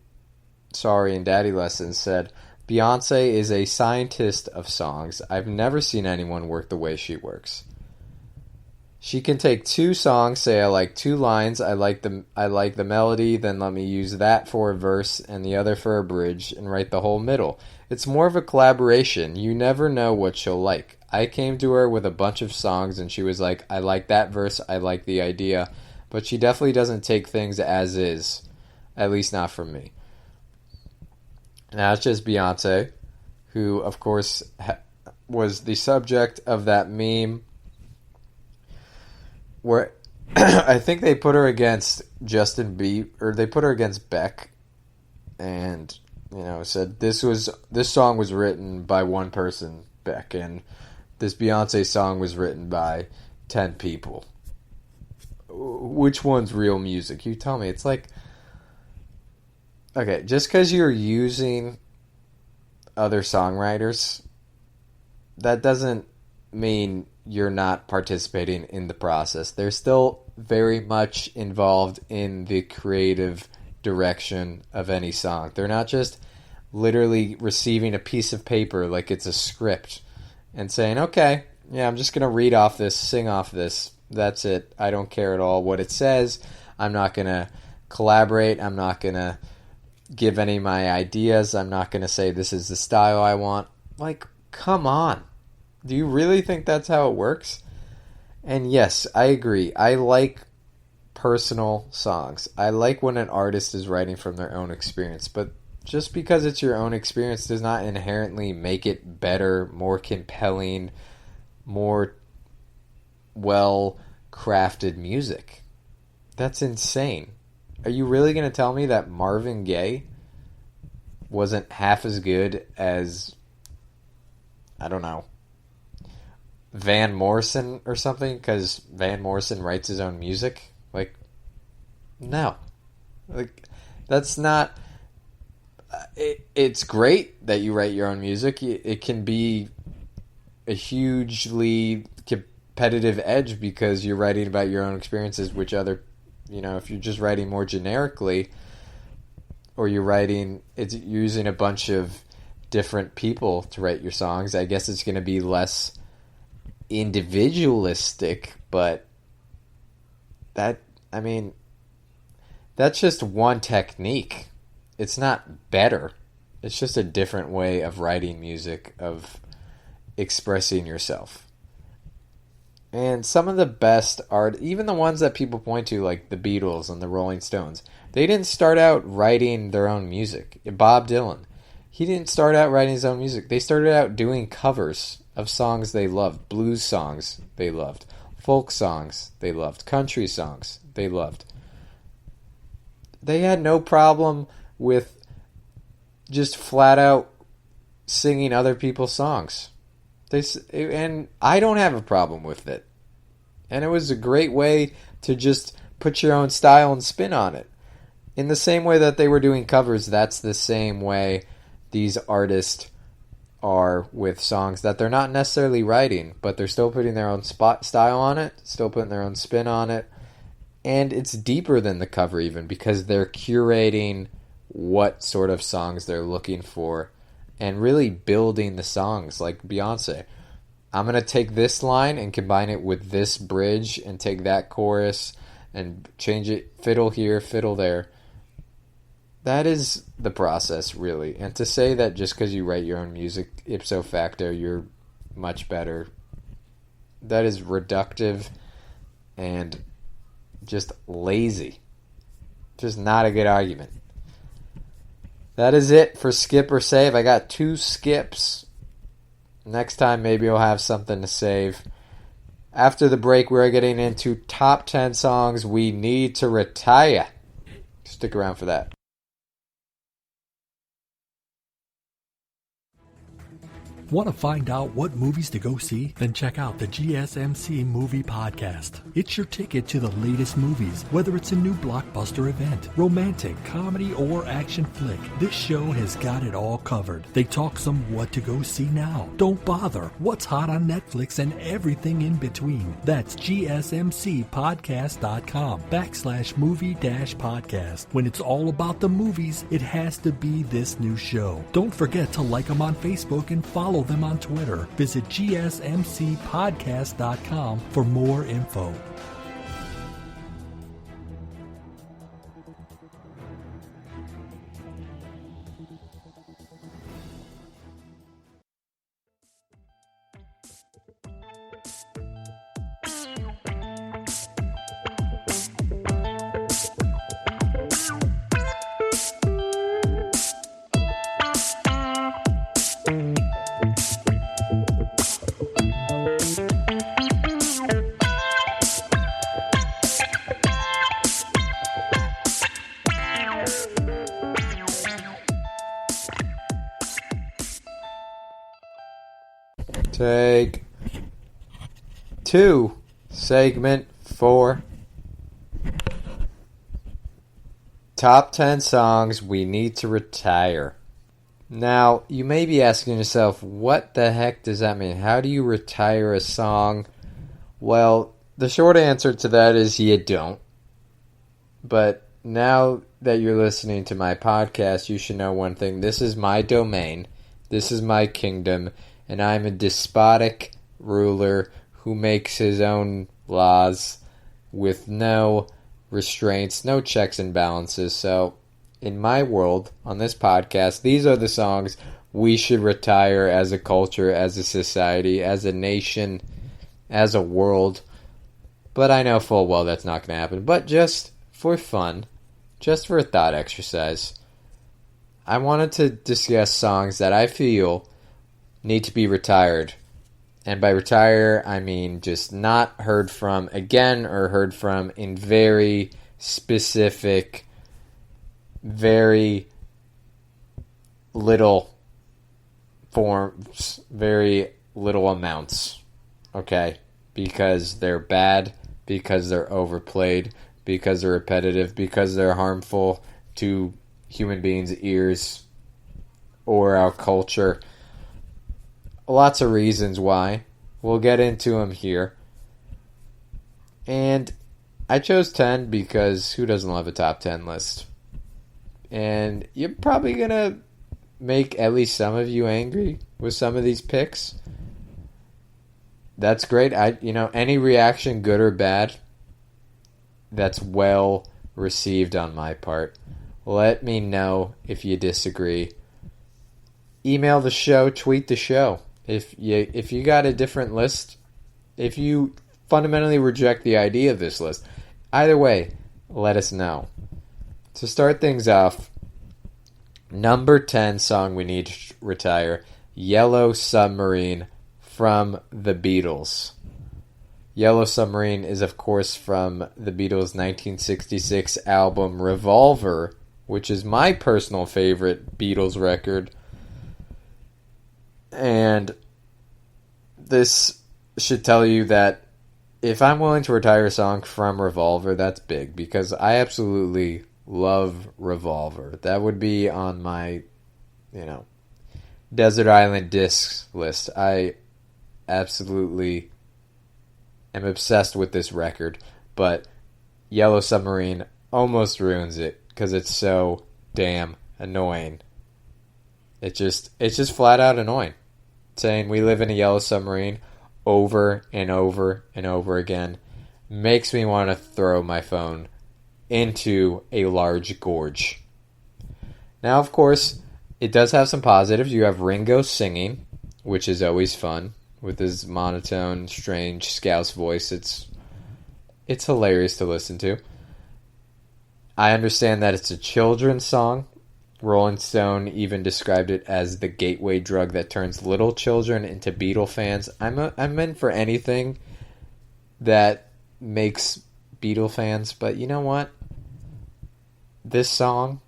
Sorry and Daddy Lessons, said, Beyonce is a scientist of songs. I've never seen anyone work the way she works. She can take two songs, say I like two lines, I like the melody, then let me use that for a verse and the other for a bridge and write the whole middle. It's more of a collaboration. You never know what she'll like. I came to her with a bunch of songs and she was like, I like that verse, I like the idea, but she definitely doesn't take things as is, at least not from me. Now it's just Beyonce, who of course was the subject of that meme where I think they put her against Justin Bieber, or they put her against Beck, and said this song was written by one person, Beck, and this Beyonce song was written by 10 people. Which one's real music? You tell me. It's like, okay, just because you're using other songwriters, that doesn't mean you're not participating in the process. They're still very much involved in the creative direction of any song. They're not just literally receiving a piece of paper like it's a script and saying, okay, yeah, I'm just going to read off this, sing off this. That's it. I don't care at all what it says. I'm not going to collaborate. I'm not going to give any of my ideas. I'm not going to say this is the style I want. Like, come on. Do you really think that's how it works? And yes, I agree. I like personal songs. I like when an artist is writing from their own experience, but just because it's your own experience does not inherently make it better, more compelling, more well-crafted music. That's insane. Are you really going to tell me that Marvin Gaye wasn't half as good as, I don't know, Van Morrison or something? Because Van Morrison writes his own music? Like, no. Like, that's not... It's great that you write your own music. It can be a hugely competitive edge because you're writing about your own experiences, which other, if you're just writing more generically, or it's using a bunch of different people to write your songs, I guess it's going to be less individualistic, but that's just one technique. It's not better. It's just a different way of writing music, of expressing yourself. And some of the best art, even the ones that people point to, like the Beatles and the Rolling Stones, they didn't start out writing their own music. Bob Dylan, he didn't start out writing his own music. They started out doing covers of songs they loved, blues songs they loved, folk songs they loved, country songs they loved. They had no problem with just flat out singing other people's songs. And I don't have a problem with it. And it was a great way to just put your own style and spin on it. In the same way that they were doing covers, that's the same way these artists are with songs that they're not necessarily writing, but they're still putting their own style on it, still putting their own spin on it. And it's deeper than the cover even, because they're curating what sort of songs they're looking for and really building the songs. Like Beyonce, I'm going to take this line and combine it with this bridge and take that chorus and change it, fiddle here, fiddle there. That is the process, really. And to say that just because you write your own music, ipso facto, you're much better, that is reductive and just lazy. Just not a good argument. That is it for Skip or Save. I got 2 skips. Next time, maybe I'll have something to save. After the break, we're getting into top 10 songs we need to retire. Stick around for that. Want to find out what movies to go see? Then check out the GSMC Movie Podcast. It's your ticket to the latest movies, whether it's a new blockbuster event, romantic, comedy, or action flick. This show has got it all covered. They talk some what to go see now. Don't bother. What's hot on Netflix and everything in between. That's gsmcpodcast.com/movie-podcast. When it's all about the movies, it has to be this new show. Don't forget to like them on Facebook and follow follow them on Twitter. Visit gsmcpodcast.com for more info. Take 2, segment 4. Top 10 songs we need to retire. Now, you may be asking yourself, what the heck does that mean? How do you retire a song? Well, the short answer to that is you don't. But now that you're listening to my podcast, you should know one thing. This is my domain. This is my kingdom. And I'm a despotic ruler who makes his own laws with no restraints, no checks and balances. So, in my world, on this podcast, these are the songs we should retire as a culture, as a society, as a nation, as a world. But I know full well that's not going to happen. But just for fun, just for a thought exercise, I wanted to discuss songs that I feel need to be retired. And by retire, I mean just not heard from again or heard from in very specific, very little forms, very little amounts. Okay? Because they're bad, because they're overplayed, because they're repetitive, because they're harmful to human beings' ears or our culture. Lots of reasons why. We'll get into them here. And I chose 10 because who doesn't love a top 10 list? And you're probably going to make at least some of you angry with some of these picks. That's great. Any reaction, good or bad, that's well received on my part. Let me know if you disagree. Email the show, tweet the show. If you got a different list, if you fundamentally reject the idea of this list, either way, let us know. To start things off, number 10 song we need to retire, Yellow Submarine from the Beatles. Yellow Submarine is, of course, from the Beatles' 1966 album Revolver, which is my personal favorite Beatles record. And this should tell you that if I'm willing to retire a song from Revolver, that's big, because I absolutely love Revolver. That would be on my, Desert Island Discs list. I absolutely am obsessed with this record, but Yellow Submarine almost ruins it because it's so damn annoying. It's just flat out annoying. Saying we live in a yellow submarine over and over and over again makes me want to throw my phone into a large gorge. Now, of course, it does have some positives. You have Ringo singing, which is always fun, with his monotone, strange Scouse voice. It's hilarious to listen to. I understand that it's a children's song. Rolling Stone even described it as the gateway drug that turns little children into Beatle fans. I'm in for anything that makes Beatle fans, but you know what? This song,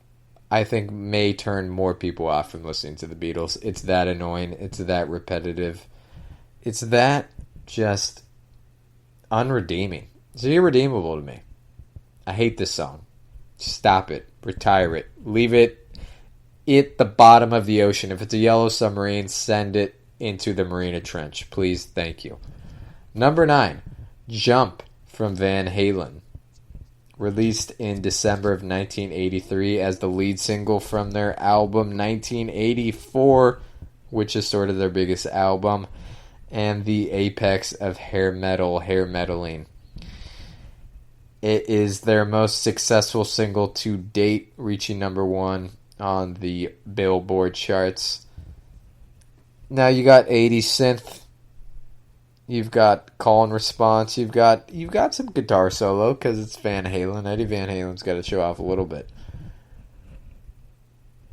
I think, may turn more people off from listening to the Beatles. It's that annoying. It's that repetitive. It's that just unredeeming. It's irredeemable to me. I hate this song. Stop it. Retire it. Leave it at the bottom of the ocean. If it's a yellow submarine, send it into the Marina Trench. Please, thank you. Number 9, Jump from Van Halen. Released in December of 1983 as the lead single from their album 1984. which is sort of their biggest album, and the apex of hair metaling. It is their most successful single to date, reaching number 1 on the Billboard charts. Now you got 80s synth, you've got call and response, you've got some guitar solo because it's Van Halen. Eddie Van Halen's got to show off a little bit.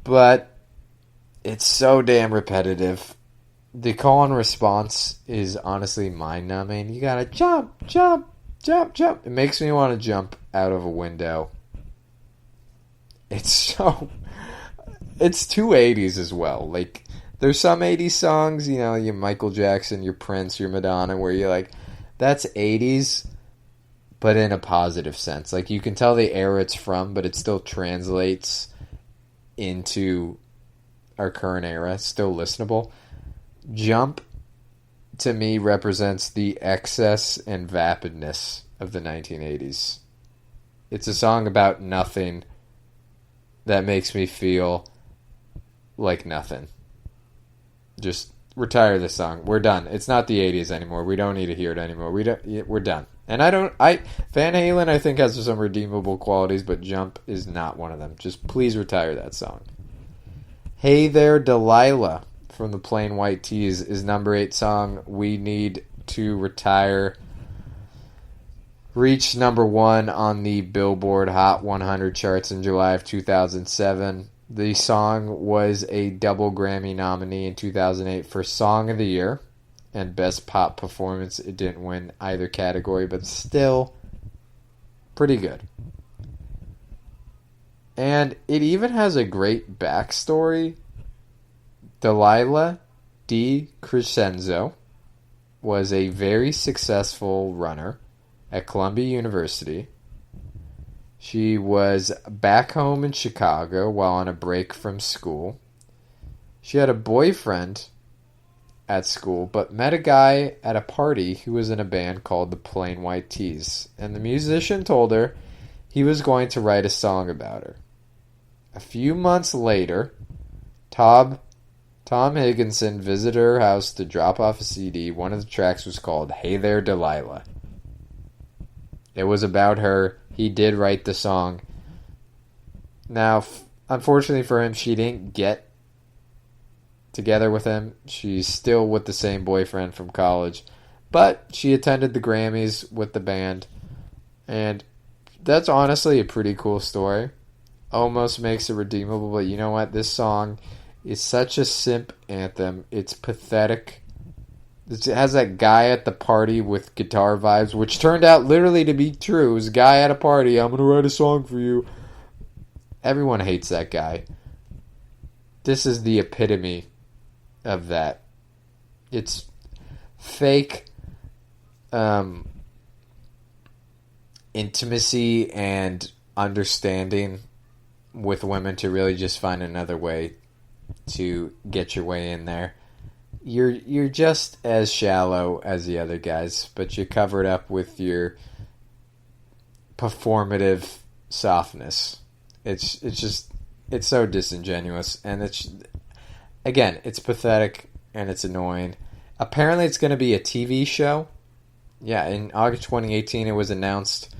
But it's so damn repetitive. The call and response is honestly mind-numbing. You gotta jump. It makes me want to jump out of a window. It's too 80s as well. Like, there's some 80s songs, you know, your Michael Jackson, your Prince, your Madonna, where you're like, that's 80s, but in a positive sense. Like, you can tell the era it's from, but it still translates into our current era, still listenable. Jump, to me, represents the excess and vapidness of the 1980s. It's a song about nothing that makes me feel like nothing. Just retire this song. We're done. It's not the 80s anymore. We don't need to hear it anymore. We're done. And Van Halen, I think, has some redeemable qualities, but Jump is not one of them. Just please retire that song. Hey There Delilah from the Plain White T's is number 8 song we need to retire. Reached number 1 on the Billboard Hot 100 charts in July of 2007. The song was a double Grammy nominee in 2008 for Song of the Year and Best Pop Performance. It didn't win either category, but still pretty good. And it even has a great backstory. Delilah D. Crescenzo was a very successful runner at Columbia University. She was back home in Chicago while on a break from school. She had a boyfriend at school, but met a guy at a party who was in a band called the Plain White T's. And the musician told her he was going to write a song about her. A few months later, Tom Higginson visited her house to drop off a CD. One of the tracks was called Hey There Delilah. It was about her. He did write the song. Now, unfortunately for him, she didn't get together with him. She's still with the same boyfriend from college. But she attended the Grammys with the band. And that's honestly a pretty cool story. Almost makes it redeemable. But you know what? This song is such a simp anthem. It's pathetic. It has that guy at the party with guitar vibes, which turned out literally to be true. It was a guy at a party. I'm going to write a song for you. Everyone hates that guy. This is the epitome of that. It's fake intimacy and understanding with women to really just find another way to get your way in there. You're just as shallow as the other guys, but you cover it up with your performative softness. It's so disingenuous, and it's pathetic and it's annoying. Apparently, it's going to be a TV show. Yeah, in August 2018, it was announced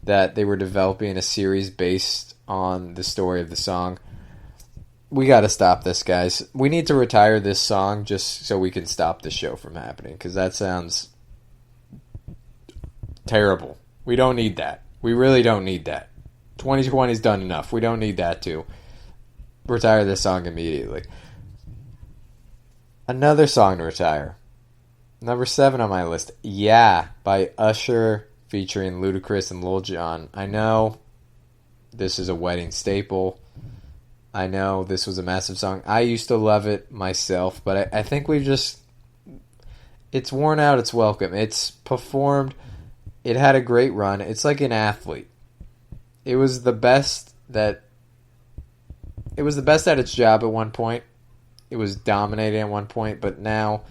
that they were developing a series based on the story of the song. We got to stop this, guys. We need to retire this song just so we can stop the show from happening, because that sounds terrible. We don't need that. We really don't need that. 2020's done enough. We don't need that to retire this song immediately. Another song to retire. Number 7 on my list. Yeah, by Usher featuring Ludacris and Lil Jon. I know this is a wedding staple. I know this was a massive song. I used to love it myself, but I think it's worn out its welcome. It's performed. It had a great run. It's like an athlete. It was the best at its job at one point. It was dominating at one point, but now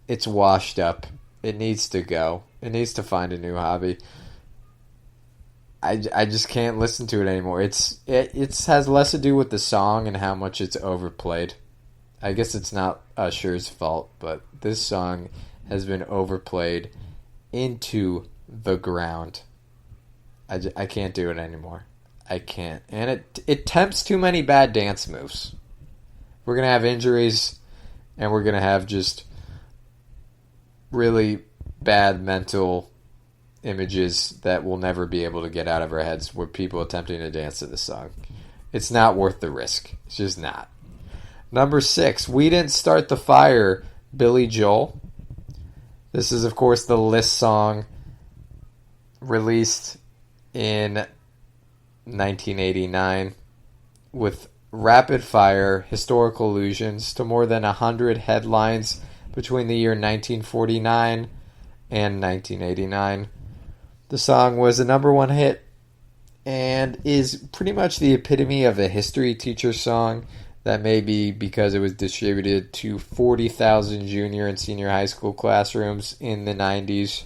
it's washed up. It needs to go. It needs to find a new hobby. I just can't listen to it anymore. It has less to do with the song and how much it's overplayed. I guess it's not Usher's fault, but this song has been overplayed into the ground. I can't do it anymore. I can't. And it tempts too many bad dance moves. We're going to have injuries, and we're going to have just really bad mental images that we'll never be able to get out of our heads with people attempting to dance to this song. It's not worth the risk. It's just not. Number 6, We Didn't Start the Fire, Billy Joel. This is, of course, the List song released in 1989 with rapid-fire historical allusions to more than 100 headlines between the year 1949 and 1989. The song was a number 1 hit and is pretty much the epitome of a history teacher song. That may be because it was distributed to 40,000 junior and senior high school classrooms in the 90s.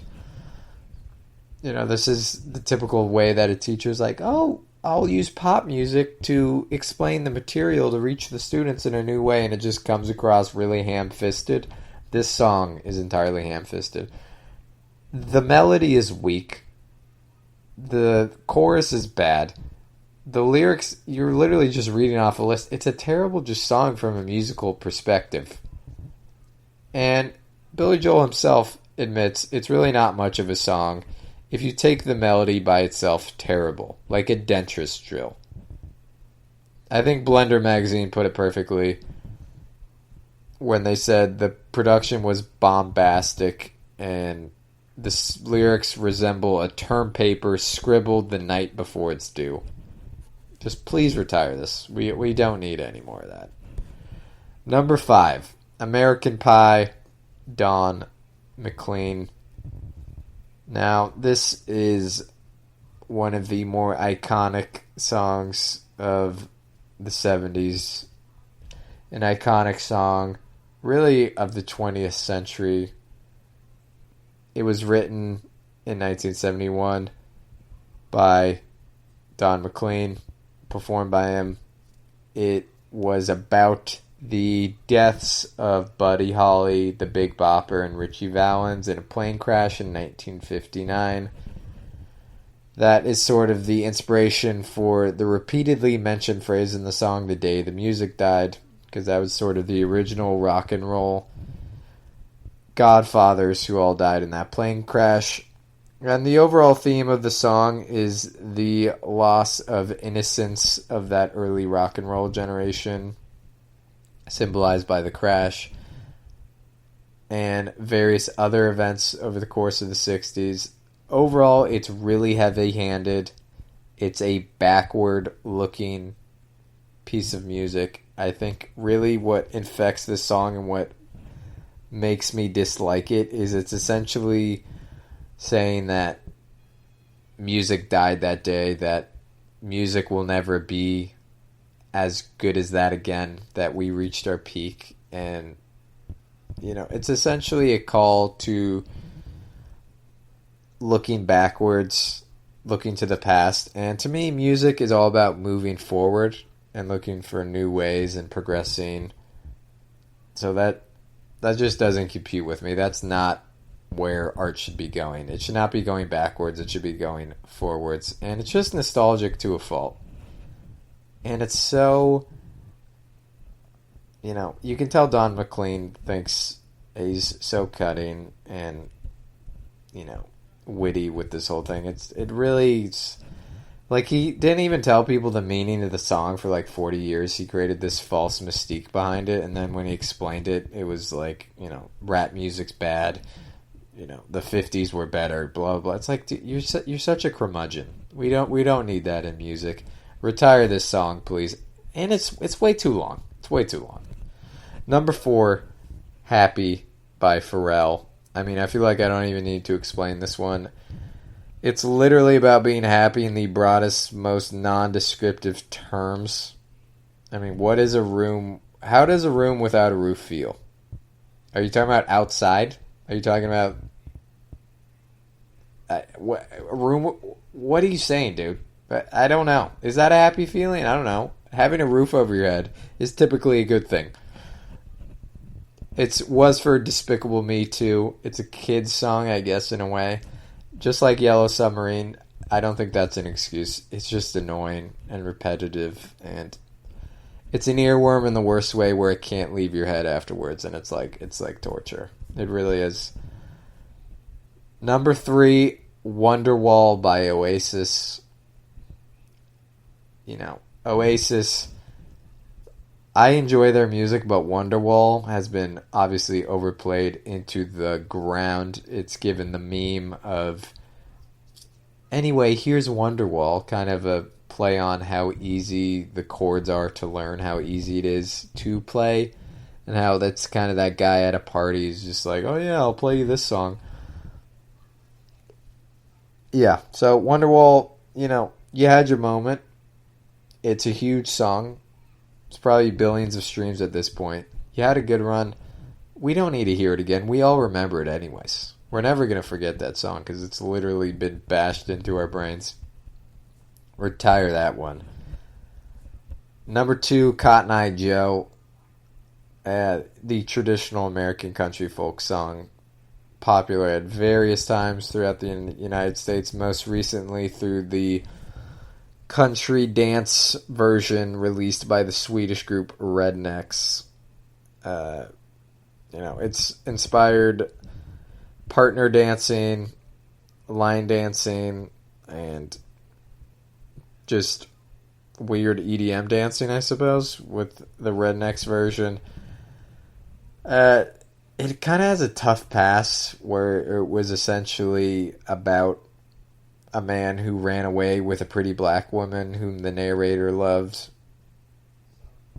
You know, this is the typical way that a teacher's like, oh, I'll use pop music to explain the material to reach the students in a new way, and it just comes across really ham-fisted. This song is entirely ham-fisted. The melody is weak. The chorus is bad. The lyrics, you're literally just reading off a list. It's a terrible just song from a musical perspective. And Billy Joel himself admits it's really not much of a song. If you take the melody by itself, terrible. Like a dentist drill. I think Blender magazine put it perfectly when they said the production was bombastic and the lyrics resemble a term paper scribbled the night before it's due. Just please retire this. We don't need any more of that. Number 5, American Pie, Don McLean. Now, this is one of the more iconic songs of the 70s. An iconic song, really, of the 20th century. It was written in 1971 by Don McLean, performed by him. It was about the deaths of Buddy Holly, the Big Bopper, and Richie Valens in a plane crash in 1959. That is sort of the inspiration for the repeatedly mentioned phrase in the song, "The Day the Music Died," because that was sort of the original rock and roll godfathers who all died in that plane crash. And the overall theme of the song is the loss of innocence of that early rock and roll generation, symbolized by the crash, and various other events over the course of the 60s. Overall, it's really heavy-handed. It's a backward-looking piece of music. I think really what infects this song and what makes me dislike it is it's essentially saying that music died that day, that music will never be as good as that again, that we reached our peak. And, you know, it's essentially a call to looking backwards, looking to the past. And to me, music is all about moving forward and looking for new ways and progressing. So that just doesn't compute with me. That's not where art should be going. It should not be going backwards. It should be going forwards. And it's just nostalgic to a fault. And it's so, you know, you can tell Don McLean thinks he's so cutting and, you know, witty with this whole thing. It really, like, he didn't even tell people the meaning of the song for like 40 years. He created this false mystique behind it, and then when he explained it, it was like, you know, rap music's bad, you know, the 50s were better, blah blah. It's like, dude, you're such a curmudgeon. We don't need that in music. Retire this song, please. And it's way too long. It's way too long. Number 4, Happy by Pharrell. I mean, I feel like I don't even need to explain this one. It's literally about being happy in the broadest, most non-descriptive terms. I mean, what is a room? How does a room without a roof feel? Are you talking about outside? Are you talking about a room? What are you saying, dude? I don't know. Is that a happy feeling? I don't know. Having a roof over your head is typically a good thing. It was for Despicable Me too. It's a kid's song, I guess, in a way. Just like Yellow Submarine, I don't think that's an excuse. It's just annoying and repetitive, and it's an earworm in the worst way, where it can't leave your head afterwards, and it's like torture. It really is. Number 3, Wonderwall by Oasis. Oasis, I enjoy their music, but Wonderwall has been obviously overplayed into the ground. It's given the meme of, anyway, here's Wonderwall, kind of a play on how easy the chords are to learn, how easy it is to play, and how that's kind of that guy at a party who's just like, oh yeah, I'll play you this song. Yeah, so Wonderwall, you had your moment. It's a huge song. It's probably billions of streams at this point. You had a good run. We don't need to hear it again. We all remember it anyways. We're never going to forget that song because it's literally been bashed into our brains. Retire that one. Number 2, Cotton Eye Joe. The traditional American country folk song. Popular at various times throughout the United States. Most recently through the country dance version released by the Swedish group Rednecks. It's inspired partner dancing, line dancing, and just weird EDM dancing, I suppose, with the Rednecks version. It kind of has a tough pass, where it was essentially about a man who ran away with a pretty black woman whom the narrator loved.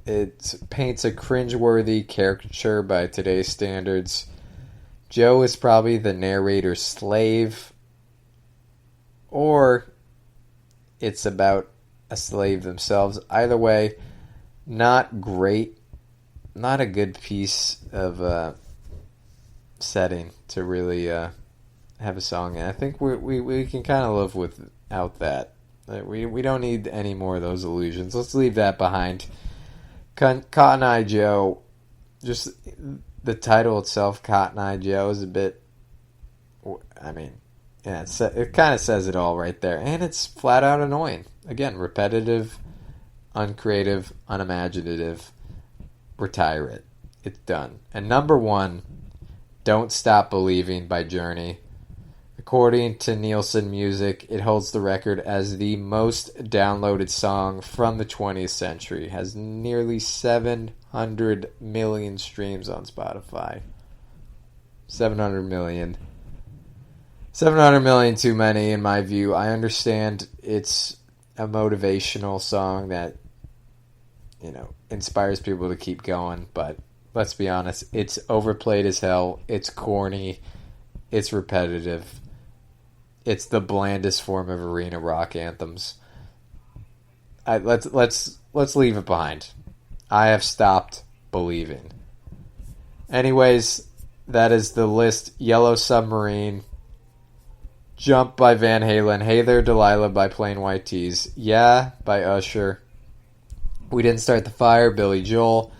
It paints a cringeworthy caricature by today's standards. Joe is probably the narrator's slave, or it's about a slave themselves. Either way, not great. Not a good piece of setting to really have a song, and I think we can kind of live without that. We don't need any more of those illusions. Let's leave that behind. Cotton Eye Joe, just the title itself, Cotton Eye Joe, is a bit, it kind of says it all right there, and it's flat out annoying. Again, repetitive, uncreative, unimaginative. Retire it. It's done. And number 1, Don't Stop Believing by Journey. According to Nielsen Music, it holds the record as the most downloaded song from the 20th century. It has nearly 700 million streams on Spotify. 700 million. 700 million too many, in my view. I understand it's a motivational song that, inspires people to keep going, but let's be honest, it's overplayed as hell. It's corny. It's repetitive. It's the blandest form of arena rock anthems. Let's leave it behind. I have stopped believing. Anyways, that is the list. Yellow Submarine, Jump by Van Halen, Hey There Delilah by Plain White T's, Yeah by Usher, We Didn't Start the Fire, Billy Joel,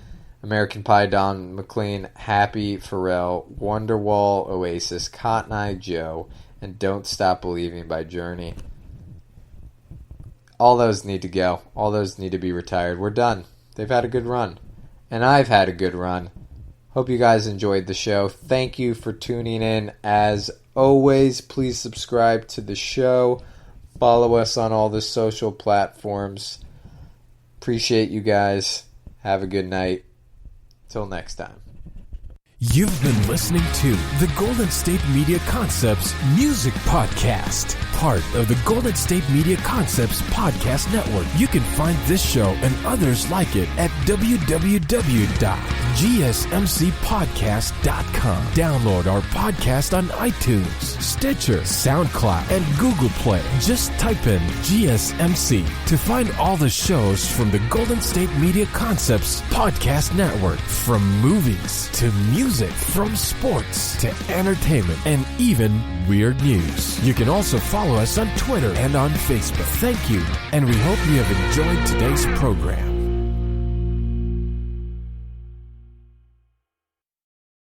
American Pie, Don McLean, Happy, Pharrell, Wonderwall, Oasis, Cotton Eye Joe, and Don't Stop Believing by Journey. All those need to go. All those need to be retired. We're done. They've had a good run. And I've had a good run. Hope you guys enjoyed the show. Thank you for tuning in. As always, please subscribe to the show. Follow us on all the social platforms. Appreciate you guys. Have a good night. Till next time. You've been listening to the Golden State Media Concepts Music Podcast, part of the Golden State Media Concepts Podcast Network. You can find this show and others like it at www.gsmcpodcast.com. Download our podcast on iTunes, Stitcher, SoundCloud, and Google Play. Just type in GSMC to find all the shows from the Golden State Media Concepts Podcast Network, from movies to music, from sports to entertainment, and even weird news. You can also follow us on Twitter and on Facebook. Thank you, and we hope you have enjoyed today's program.